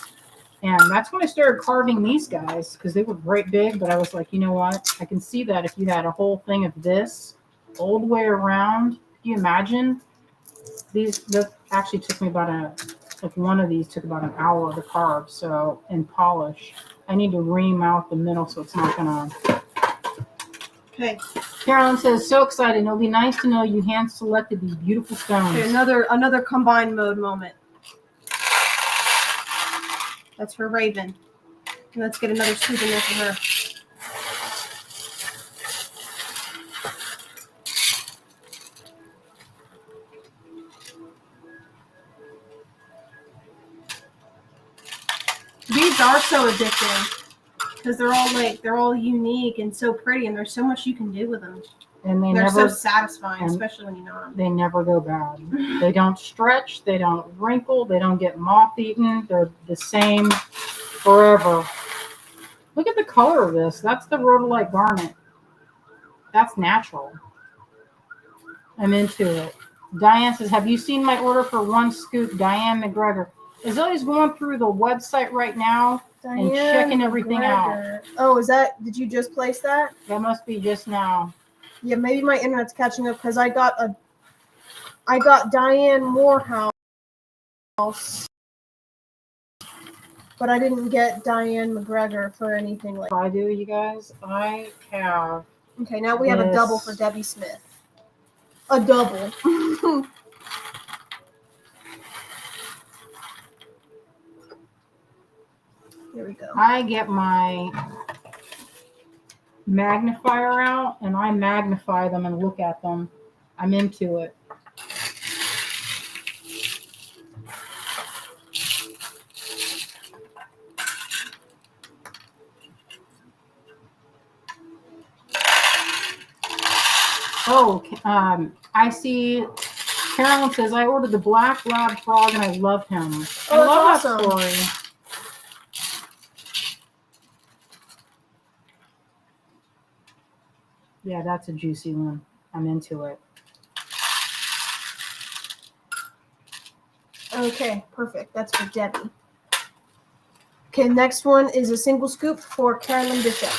And that's when I started carving these guys, because they were great big, but I was like, you know what? I can see that if you had a whole thing of this all the way around, can you imagine? That actually took me one of these took about an hour to carve, so, and polish. I need to ream out the middle so it's not gonna. Okay. Carolyn says, so excited. It'll be nice to know you hand selected these beautiful stones. Okay, another combined mode moment. That's for Raven. And let's get another scoop in there for her. These are so addictive because they're all unique and so pretty, and there's so much you can do with them. And they're so satisfying, especially when you know them. They never go bad. They don't stretch. They don't wrinkle. They don't get moth-eaten. They're the same forever. Look at the color of this. That's the rhodolite garnet. That's natural. I'm into it. Diane says, have you seen my order for one scoop? Diane McGregor. Azalea's going through the website right now and checking everything out. Oh, did you just place that? That must be just now. Yeah, maybe my internet's catching up because I got Diane Morehouse, but I didn't get Diane McGregor for anything like that. I do, you guys. I have. Okay, now we have a double for Debbie Smith. A double. Here we go. I get my magnifier out and I magnify them and look at them. I'm into it. Oh, I see Carolyn says, I ordered the black lab frog and I love him. I love that story. Yeah, that's a juicy one. I'm into it. Okay, perfect. That's for Debbie. Okay, next one is a single scoop for Carolyn Bishop.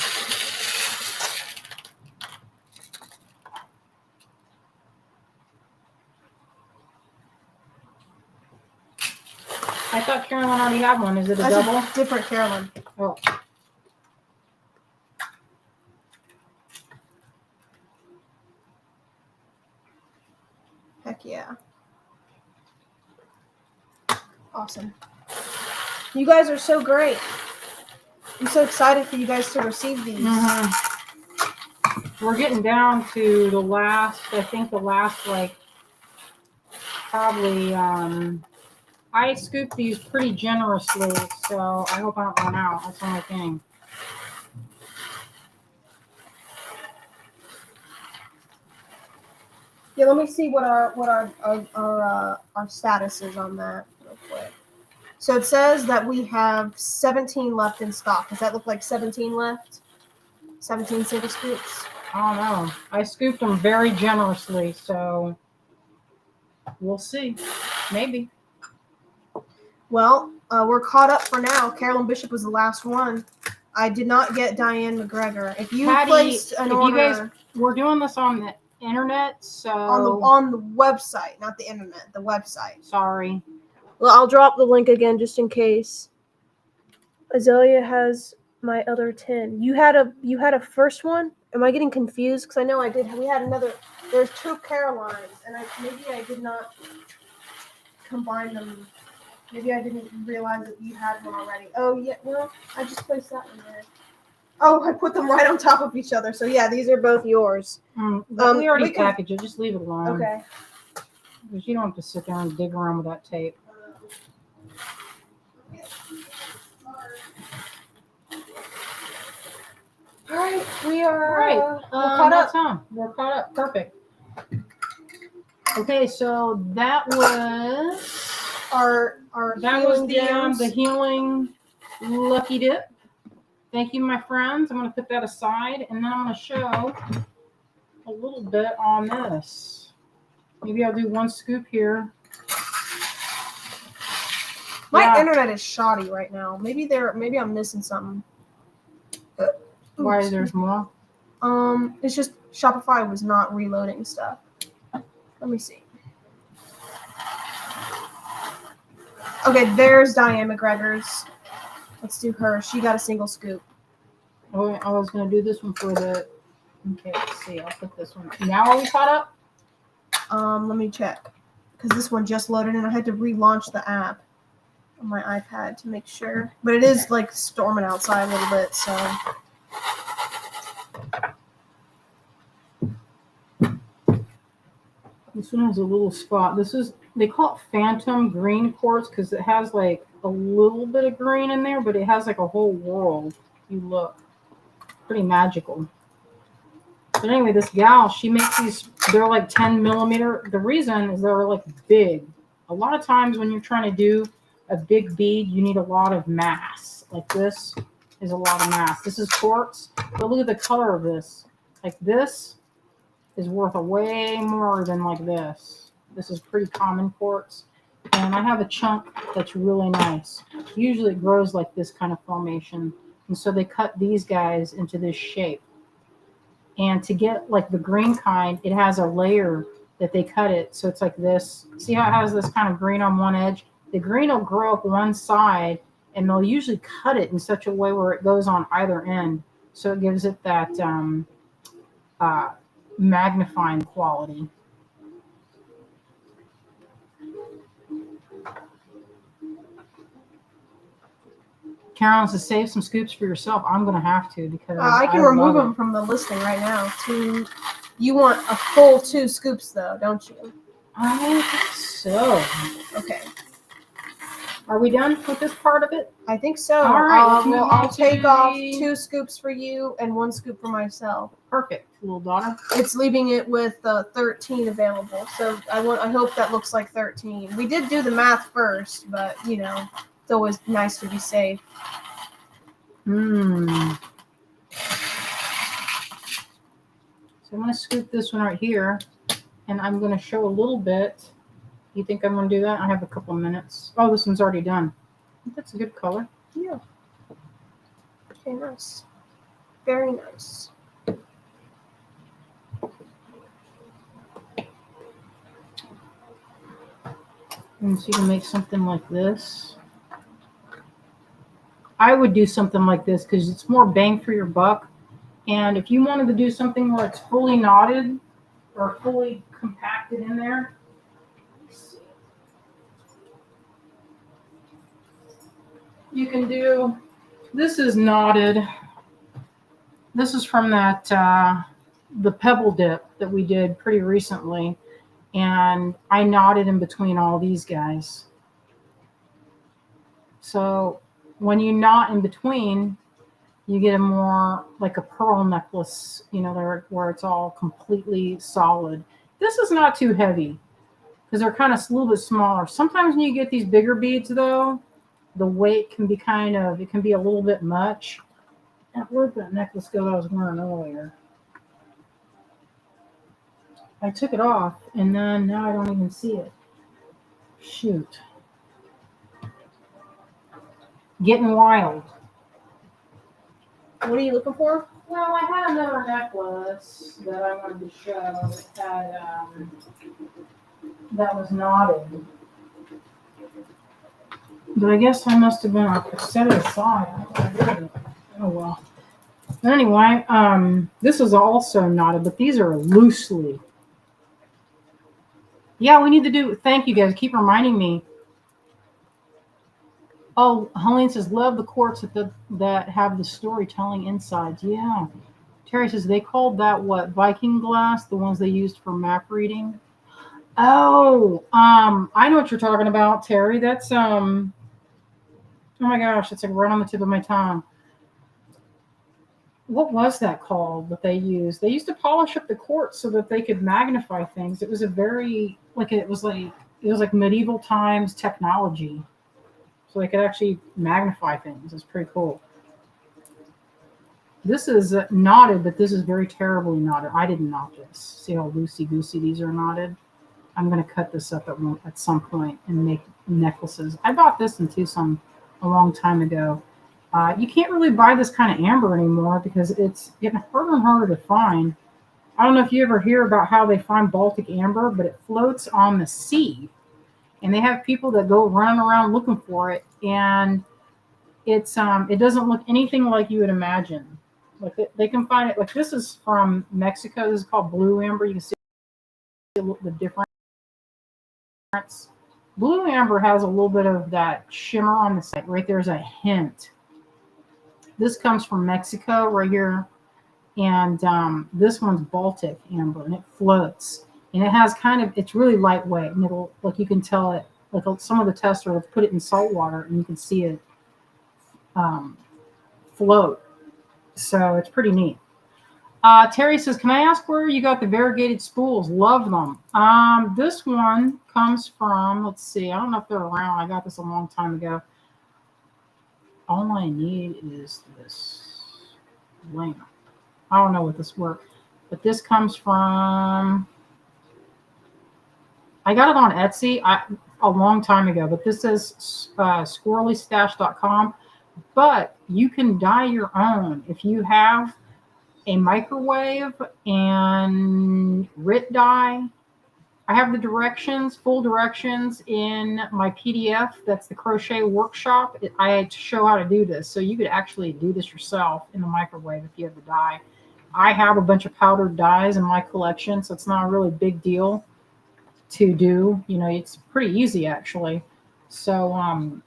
I thought Carolyn already had one. Is it a double? A different Carolyn. Oh. Heck yeah. Awesome. You guys are so great. I'm so excited for you guys to receive these. Mm-hmm. We're getting down to the last, like, probably, I scooped these pretty generously, so I hope I don't run out. That's the only thing. Yeah, let me see what our status is on that real quick. So it says that we have 17 left in stock. Does that look like 17 left? 17 single scoops? I don't know. I scooped them very generously, so we'll see. Maybe. Well, we're caught up for now. Carolyn Bishop was the last one. I did not get Diane McGregor. If you placed an order, you guys, we're doing this on the internet, so on the website, not the internet, the website. Sorry. Well, I'll drop the link again just in case. Azalea has my other 10. You had a first one? Am I getting confused? Because I know I did. We had another. There's 2 Carolines, and maybe I did not combine them Maybe I didn't realize that you had one already. Oh, yeah. Well, I just placed that one there. Oh, I put them right on top of each other. So, yeah, these are both yours. We already packaged it. Just leave it alone. Okay. Because you don't have to sit there and dig around with that tape. All right, we are we're caught up. We're caught up. Perfect. Okay, so that was our the healing lucky dip. Thank you, my friends. I'm going to put that aside, and then I'm going to show a little bit on this. Maybe I'll do one scoop here. My internet is shoddy right now. Maybe I'm missing something. Why there's more? It's just Shopify was not reloading stuff. Let me see. Okay, there's Diane McGregor's. Let's do her. She got a single scoop. Oh, I was going to do this one for the... Okay, let's see. I'll put this one. Now are we caught up? Let me check. Because this one just loaded and I had to relaunch the app on my iPad to make sure. But it is like storming outside a little bit, so... This one has a little spot. They call it phantom green quartz because it has like a little bit of green in there, but it has like a whole world. You look pretty magical. But anyway, this gal, she makes these, they're like 10 millimeter. The reason is they're like big. A lot of times when you're trying to do a big bead, you need a lot of mass. Like this is a lot of mass. This is quartz, but look at the color of this. Like this is worth a way more than like this. This is pretty common quartz. And I have a chunk that's really nice. Usually it grows like this kind of formation. And so they cut these guys into this shape. And to get like the green kind, it has a layer that they cut it. So it's like this. See how it has this kind of green on one edge? The green will grow up one side and they'll usually cut it in such a way where it goes on either end. So it gives it that magnifying quality. Carolyn says, save some scoops for yourself. I'm going to have to because I can remove them from the listing right now. You want a full 2 scoops though, don't you? I think so. Okay. Are we done with this part of it? I think so. All right. I'll take off 2 scoops for you and 1 scoop for myself. Perfect, little daughter. It's leaving it with 13 available. So I hope that looks like 13. We did do the math first, but you know, it's always nice to be safe. So I'm going to scoop this one right here, and I'm going to show a little bit. You think I'm going to do that? I have a couple of minutes. Oh, this one's already done. I think that's a good color. Yeah. Okay, nice. Very nice. And so you can make something like this. I would do something like this because it's more bang for your buck. And if you wanted to do something where it's fully knotted or fully compacted in there, you can do, this is knotted. This is from that, the pebble dip that we did pretty recently. And I knotted in between all these guys. So when you knot in between, you get a more like a pearl necklace, you know, where it's all completely solid. This is not too heavy because they're kind of a little bit smaller. Sometimes when you get these bigger beads though, the weight can be it can be a little bit much. Where'd that necklace go that I was wearing earlier? I took it off and then now I don't even see it. Shoot. Getting wild. What are you looking for? Well, I had another necklace that I wanted to show that was knotted. But I guess I must have been set it aside. Oh well. Anyway, this is also knotted, but these are loosely. Yeah, we need to do. Thank you guys. Keep reminding me. Oh, Helene says, love the quartz that have the storytelling insides. Yeah. Terry says, they called that what? Viking glass, the ones they used for map reading. Oh, I know what you're talking about, Terry. That's oh my gosh, it's like right on the tip of my tongue. What was that called that they used? They used to polish up the quartz so that they could magnify things. It was a very it was like medieval times technology. So they could actually magnify things. It's pretty cool. This is knotted, but this is very terribly knotted. I didn't knot this. See how loosey goosey these are knotted? I'm going to cut this up at some point and make necklaces. I bought this in Tucson a long time ago. You can't really buy this kind of amber anymore because it's getting harder and harder to find. I don't know if you ever hear about how they find Baltic amber, but it floats on the sea. And they have people that go running around looking for it. And it doesn't look anything like you would imagine. Like they can find it. Like this is from Mexico. This is called blue amber. You can see the difference. Blue amber has a little bit of that shimmer on the side. Right there's a hint. This comes from Mexico right here, and this one's Baltic amber, and it floats, and it has it's really lightweight, and it'll like you can tell it. Like some of the testers will put it in salt water, and you can see it float. So it's pretty neat. Terry says, can I ask where you got the variegated spools? Love them. This one comes from, let's see, I don't know if they're around. I got this a long time ago. All I need is this lamp. I don't know what this works, but this comes from, I got it on Etsy a long time ago, but this is squirrelystash.com. But you can dye your own. If you have a microwave and RIT dye, I have the directions, full directions in my PDF. That's the crochet workshop. I show how to do this. So you could actually do this yourself in the microwave if you have the dye. I have a bunch of powdered dyes in my collection, so it's not a really big deal to do. You know, it's pretty easy actually. So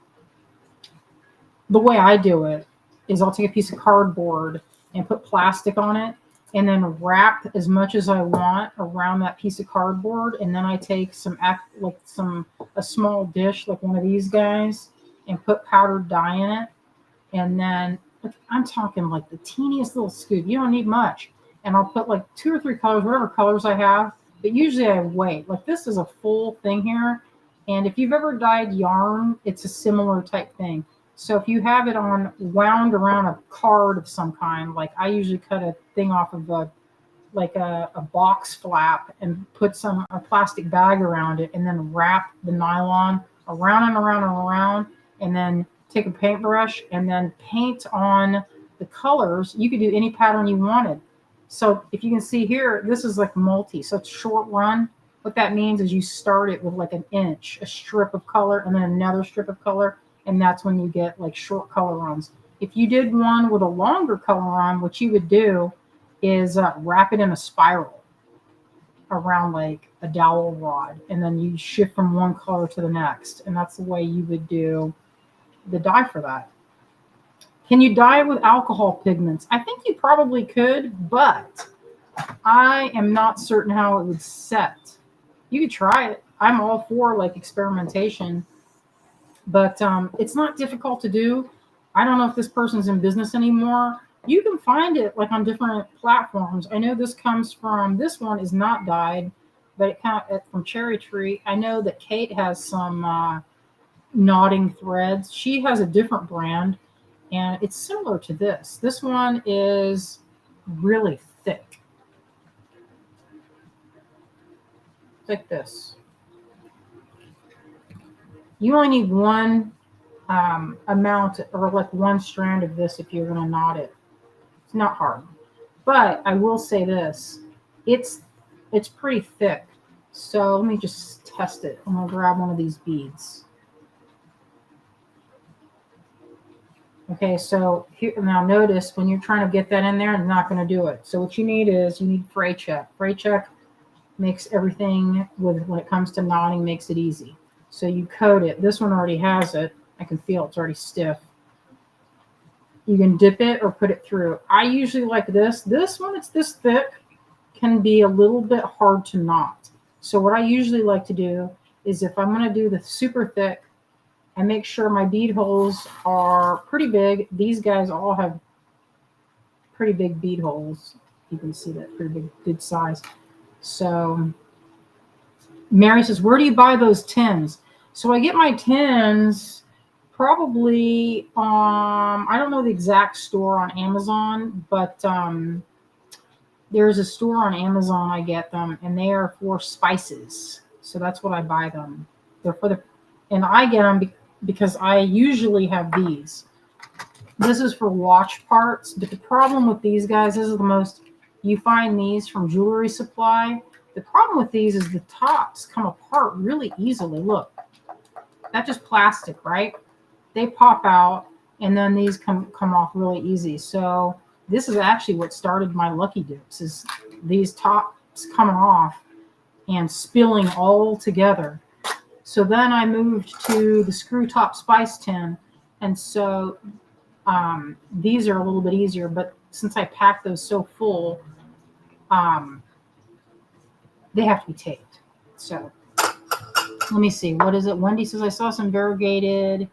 the way I do it is I'll take a piece of cardboard and put plastic on it and then wrap as much as I want around that piece of cardboard. And then I take a small dish like one of these guys and put powdered dye in it. And then I'm talking like the teeniest little scoop. You don't need much. And I'll put like 2 or 3 colors, whatever colors I have. But usually I wait. Like this is a full thing here. And if you've ever dyed yarn, it's a similar type thing. So if you have it wound around a card of some kind, like I usually cut a thing off of a box flap and put a plastic bag around it and then wrap the nylon around and around and around, and then take a paintbrush and then paint on the colors. You could do any pattern you wanted. So if you can see here, this is like multi, so it's short run. What that means is you start it with like an inch, a strip of color, and then another strip of color. And that's when you get like short color runs. If you did one with a longer color run, what you would do is wrap it in a spiral around like a dowel rod. And then you shift from one color to the next. And that's the way you would do the dye for that. Can you dye with alcohol pigments? I think you probably could, but I am not certain how it would set. You could try it. I'm all for like experimentation. But it's not difficult to do. I don't know if this person's in business anymore. You can find it like on different platforms. I know this one is not dyed, but it's from Cherry Tree. I know that Kate has some knotting threads. She has a different brand, and it's similar to this. This one is really thick. Like this. You only need one amount or like one strand of this if you're going to knot it. It's not hard. But I will say this. It's pretty thick. So let me just test it. I'm going to grab one of these beads. Okay, so here, now notice when you're trying to get that in there, it's not going to do it. So what you need fray check. Fray check makes everything when it comes to knotting, makes it easy. So you coat it. This one already has it. I can feel it's already stiff. You can dip it or put it through. I usually like this. This one, it's this thick, can be a little bit hard to knot. So what I usually like to do is if I'm going to do the super thick, I make sure my bead holes are pretty big. These guys all have pretty big bead holes. You can see that, pretty big, good size. So Mary says, where do you buy those tins? So I get my tins probably, I don't know the exact store on Amazon, but there's a store on Amazon I get them, and they are for spices. So that's what I buy them. They're for the, and I get them because I usually have these. This is for watch parts, but the problem with these guys, this is the most, you find these from Jewelry Supply. The problem with these is the tops come apart really easily. Look, that's just plastic, right? They pop out, and then these come off really easy. So this is actually what started my lucky dips, is these tops coming off and spilling all together. So then I moved to the screw top spice tin, and so these are a little bit easier, but since I packed those so full, they have to be taped. So let me see, what is it? Wendy says, I saw some variegated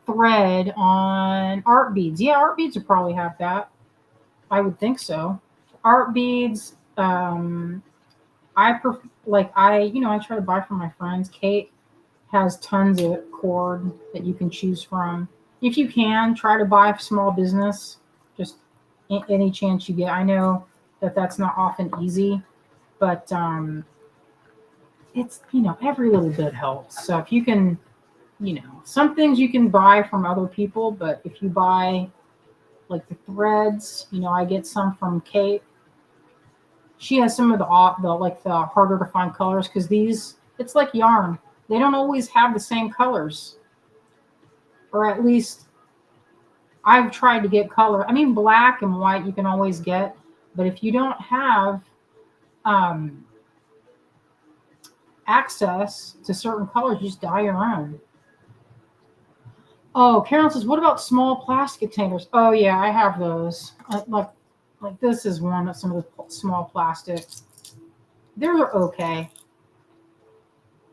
thread on art beads. Yeah, art beads would probably have that. I would think so. Art beads, I try to buy from my friends. Kate has tons of cord that you can choose from. If you can, try to buy small business, just any chance you get. I know that that's not often easy, but it's, every little bit helps. So if you can, some things you can buy from other people, but if you buy like the threads, I get some from Kate. She has some of the harder to find colors, because it's like yarn. They don't always have the same colors, or at least I've tried to get color. I mean, black and white you can always get, but if you don't have access to certain colors, you just dye your own. Oh, Carol says, what about small plastic containers? Oh yeah, I have those. Like this is one of some of the small plastic. They're okay.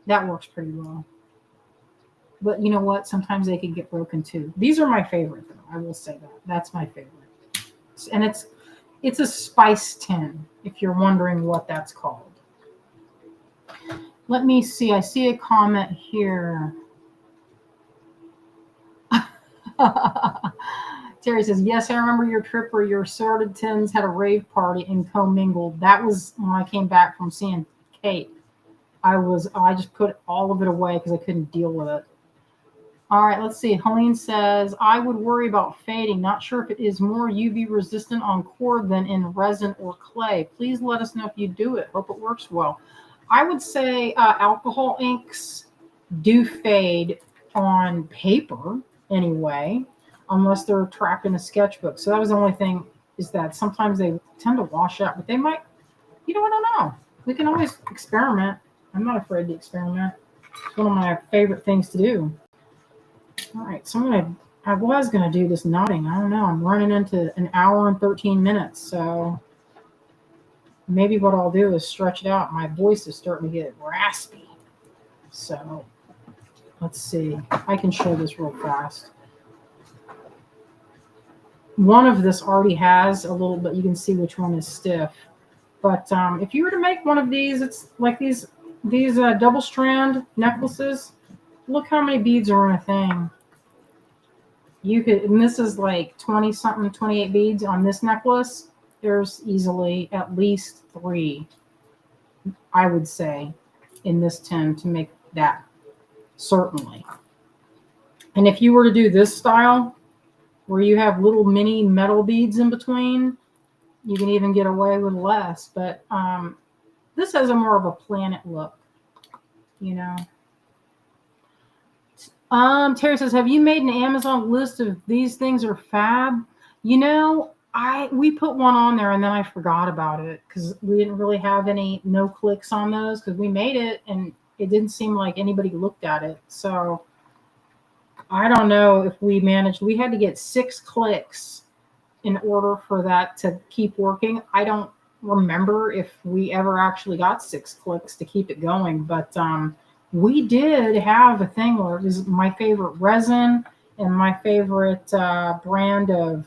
That works pretty well. But you know what? Sometimes they can get broken too. These are my favorite, though. I will say that. That's my favorite. And it's a spice tin, if you're wondering what that's called. Let me see. I see a comment here. Terry says, yes, I remember your trip where your assorted tins had a rave party and commingled. That was when I came back from seeing Kate. I just put all of it away because I couldn't deal with it. All right, let's see. Helene says, I would worry about fading. Not sure if it is more UV resistant on cord than in resin or clay. Please let us know if you do it. Hope it works well. I would say alcohol inks do fade on paper anyway, unless they're trapped in a sketchbook. So that was the only thing, is that sometimes they tend to wash out, but they might, I don't know. We can always experiment. I'm not afraid to experiment. It's one of my favorite things to do. All right, so I was going to do this knotting. I don't know. I'm running into an hour and 13 minutes. So maybe what I'll do is stretch it out. My voice is starting to get raspy. So let's see. I can show this real fast. One of this already has a little bit. You can see which one is stiff. But if you were to make one of these, it's like these double strand necklaces. Look how many beads are in a thing. You could, and this is like 20 something, 28 beads on this necklace. There's easily at least 3, I would say, in this tin to make that, certainly. And if you were to do this style, where you have little mini metal beads in between, you can even get away with less. But this has a more of a planet look, Terry says, have you made an Amazon list of these things are fab? We put one on there and then I forgot about it because we didn't really have any no clicks on those, because we made it and it didn't seem like anybody looked at it. So I don't know if we managed. We had to get 6 clicks in order for that to keep working. I don't remember if we ever actually got 6 clicks to keep it going, but we did have a thing where it was my favorite resin and my favorite brand of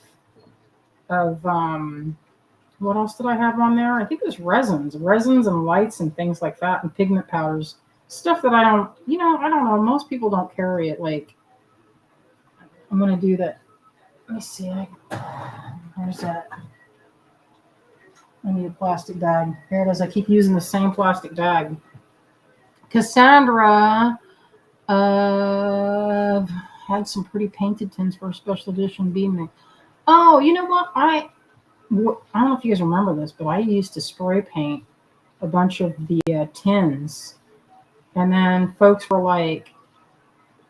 what else did I have on there? I think it was resins and lights and things like that, and pigment powders, stuff that I don't, I don't know. Most people don't carry it. Like I'm gonna do that. Let me see. Where's that? I need a plastic bag. Here it is. I keep using the same plastic bag. Cassandra had some pretty painted tins for a special edition beaming. Oh, you know what? I don't know if you guys remember this, but I used to spray paint a bunch of the tins. And then folks were like,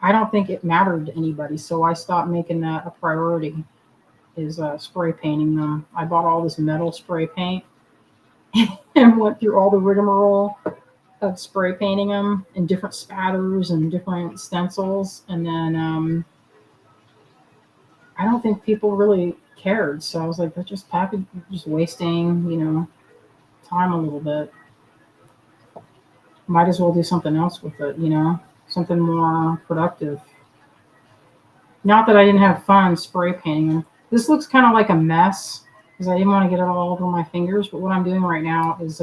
I don't think it mattered to anybody. So I stopped making that a priority, is spray painting them. I bought all this metal spray paint and went through all the rigmarole of spray painting them in different spatters and different stencils. And then I don't think people really cared. So I was like, that's just wasting, time a little bit. Might as well do something else with it, something more productive. Not that I didn't have fun spray painting them. This looks kind of like a mess because I didn't want to get it all over my fingers. But what I'm doing right now is,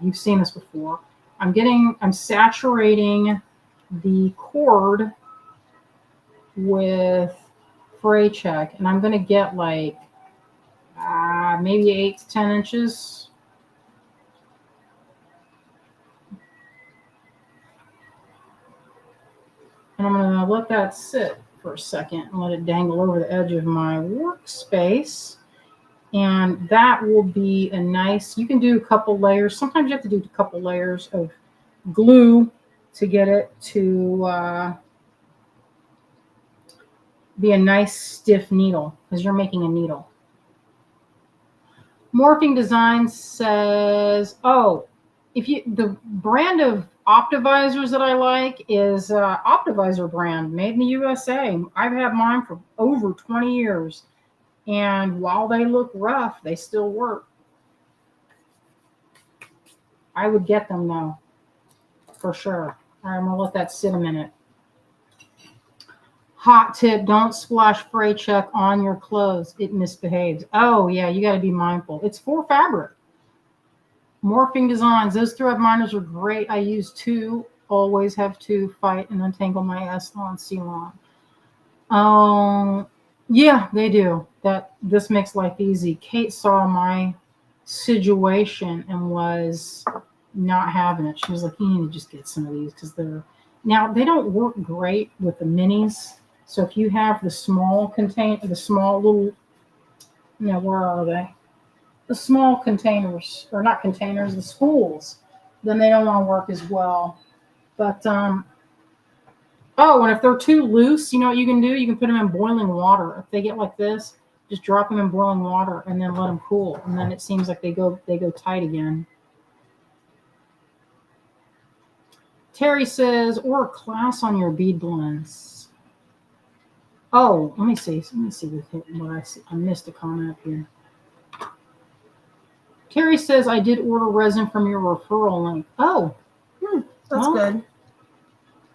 you've seen this before. I'm saturating the cord with fray check, and I'm going to get like maybe 8 to 10 inches. And I'm going to let that sit for a second and let it dangle over the edge of my workspace. And that will be a nice, you can do a couple layers. Sometimes you have to do a couple layers of glue to get it to be a nice stiff needle, because you're making a needle. Morphing Designs says, the brand of Optivisors that I like is Optivisor brand, made in the USA. I've had mine for over 20 years. And while they look rough, they still work. I would get them though, for sure. All right, I'm going to let that sit a minute. Hot tip, don't splash fray check on your clothes. It misbehaves. Oh, yeah, you got to be mindful. It's for fabric. Morphing Designs, those thread minders are great. I use 2, always have 2, fight and untangle my S-Lon, C-Lon. Yeah, they do. This makes life easy. Kate saw my situation and was not having it. She was like, you need to just get some of these because they don't work great with the minis. So if you have the small container, the small little, where are they? The small containers, or not containers, the spools, then they don't want to work as well. But, and if they're too loose, you know what you can do? You can put them in boiling water. If they get like this, just drop them in boiling water and then let them cool. And then it seems like they go tight again. Terry says, or a class on your bead blends. Oh, let me see what I see. I missed a comment up here. Terry says, I did order resin from your referral link. Oh. That's good.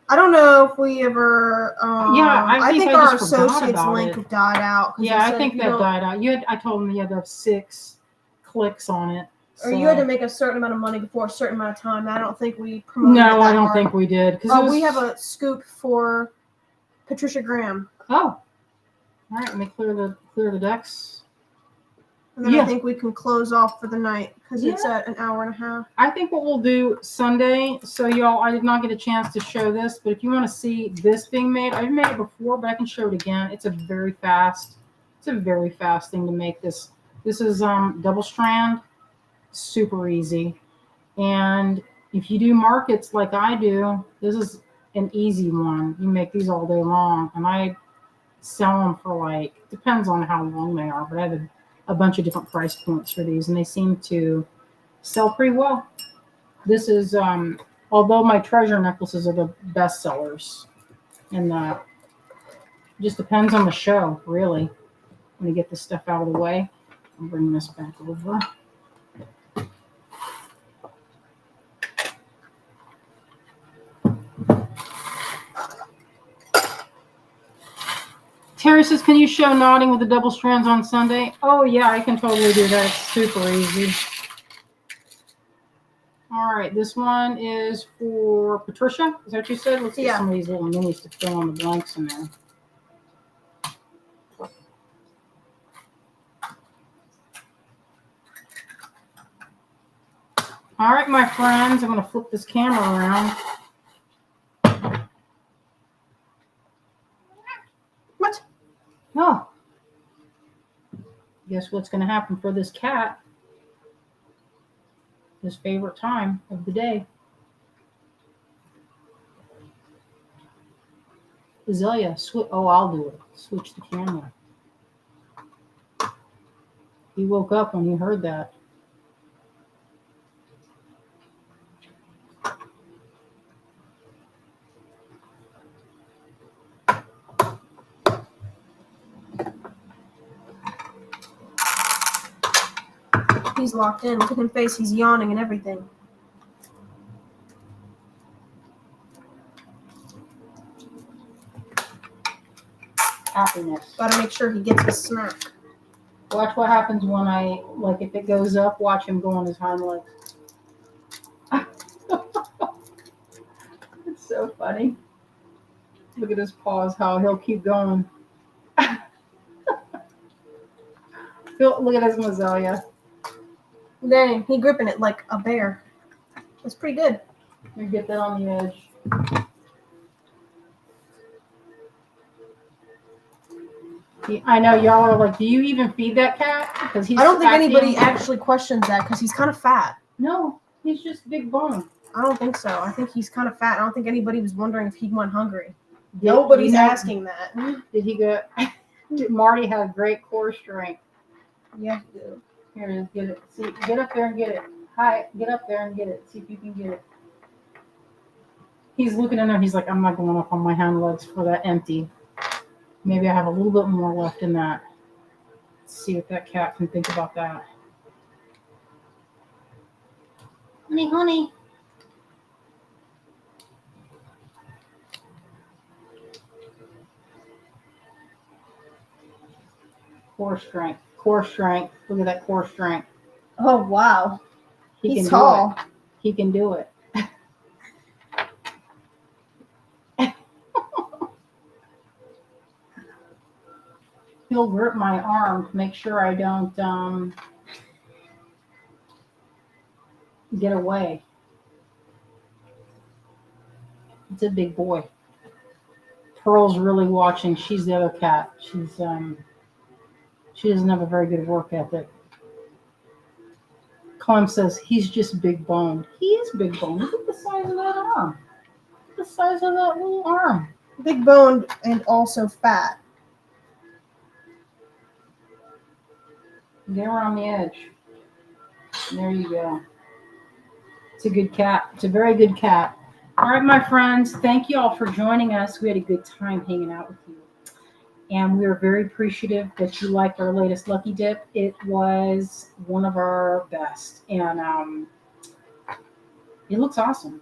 I don't know if we ever. I think our associates link died out. Yeah, I think that died out. I told them you had to have 6 clicks on it. Or you had to make a certain amount of money before a certain amount of time. I don't think we promoted it. No, I don't think we did. We have a scoop for Patricia Graham. Oh. All right, let me clear the decks. And then I think we can close off for the night because it's at an hour and a half. I think what we'll do Sunday, so y'all, I did not get a chance to show this, but if you want to see this being made, I've made it before, but I can show it again. It's a very fast thing to make this. This is double strand, super easy. And if you do markets like I do, this is an easy one. You make these all day long, and I sell them for depends on how long they are, but I have a bunch of different price points for these, and they seem to sell pretty well. This is, although my treasure necklaces are the best sellers in the Just depends on the show, really. I'm going to get this stuff out of the way. I'm bringing this back over. Terry says, can you show knotting with the double strands on Sunday? Oh, yeah, I can totally do that. It's super easy. All right, this one is for Patricia. Is that what you said? Let's get some of these little minis to fill in the blanks in there. All right, my friends, I'm going to flip this camera around. What? Oh. Guess what's going to happen for this cat? His favorite time of the day. Azalea, oh, I'll do it. Switch the camera. He woke up when he heard that. He's locked in. Look at him face. He's yawning and everything. Happiness. Gotta make sure he gets his snack. Watch what happens when if it goes up, watch him go on his hind legs. It's so funny. Look at his paws, how he'll keep going. Look at his Azalea. Dang, he gripping it like a bear. That's pretty good. Let me get that on the edge. I know y'all are like, do you even feed that cat? Because I don't think anybody actually questions that because he's kind of fat. No, he's just big bone. I don't think so. I think he's kind of fat. I don't think anybody was wondering if he went hungry. Nobody's asking that. Did he go? Marty has great core strength. Yeah, he did. Here it is. Get it. See, get up there and get it. Hi, get up there and get it. See if you can get it. He's looking in there. He's like, I'm not going up on my hind legs for that empty. Maybe I have a little bit more left in that. Let's see what that cat can think about that. Honey, honey. Core strength. Core strength. Look at that core strength. Oh, wow. He's tall. He can do it. He'll grip my arm to make sure I don't get away. It's a big boy. Pearl's really watching. She's the other cat. She doesn't have a very good work ethic. Clem says he's just big boned. He is big boned. Look at the size of that arm. Look at the size of that little arm. Big boned and also fat. Get her on the edge. There you go. It's a good cat. It's a very good cat. All right, my friends. Thank you all for joining us. We had a good time hanging out with you. And we are very appreciative that you liked our latest Lucky Dip. It was one of our best. And it looks awesome.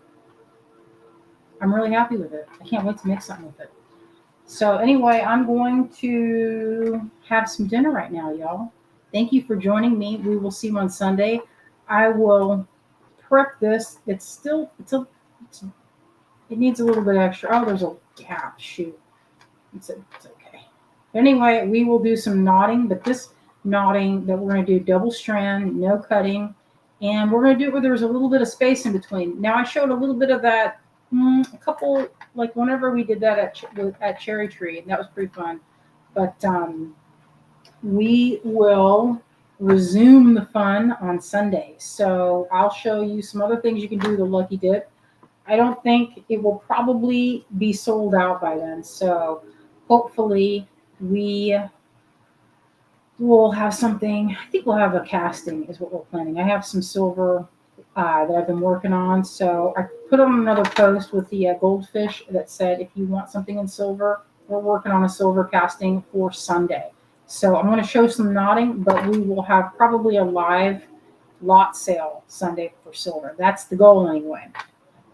I'm really happy with it. I can't wait to make something with it. So anyway, I'm going to have some dinner right now, y'all. Thank you for joining me. We will see you on Sunday. I will prep this. It needs a little bit extra. Oh, there's a gap. Shoot. It's okay. Anyway, we will do some knotting, but this knotting that we're going to do double strand, no cutting, and we're going to do it where there's a little bit of space in between. Now, I showed a little bit of that, a couple, like whenever we did that at Cherry Tree, and that was pretty fun. But we will resume the fun on Sunday. So I'll show you some other things you can do with the Lucky Dip. I don't think it will probably be sold out by then. So hopefully we will have something. I think we'll have a casting is what we're planning. I have some silver that I've been working on. So I put on another post with the goldfish that said, if you want something in silver, we're working on a silver casting for Sunday. So I'm going to show some knotting, but we will have probably a live lot sale Sunday for silver. That's the goal anyway.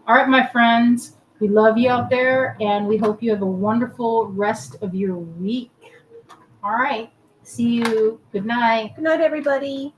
All right, my friends, we love you out there, and we hope you have a wonderful rest of your week. All right, see you. Good night. Good night, everybody.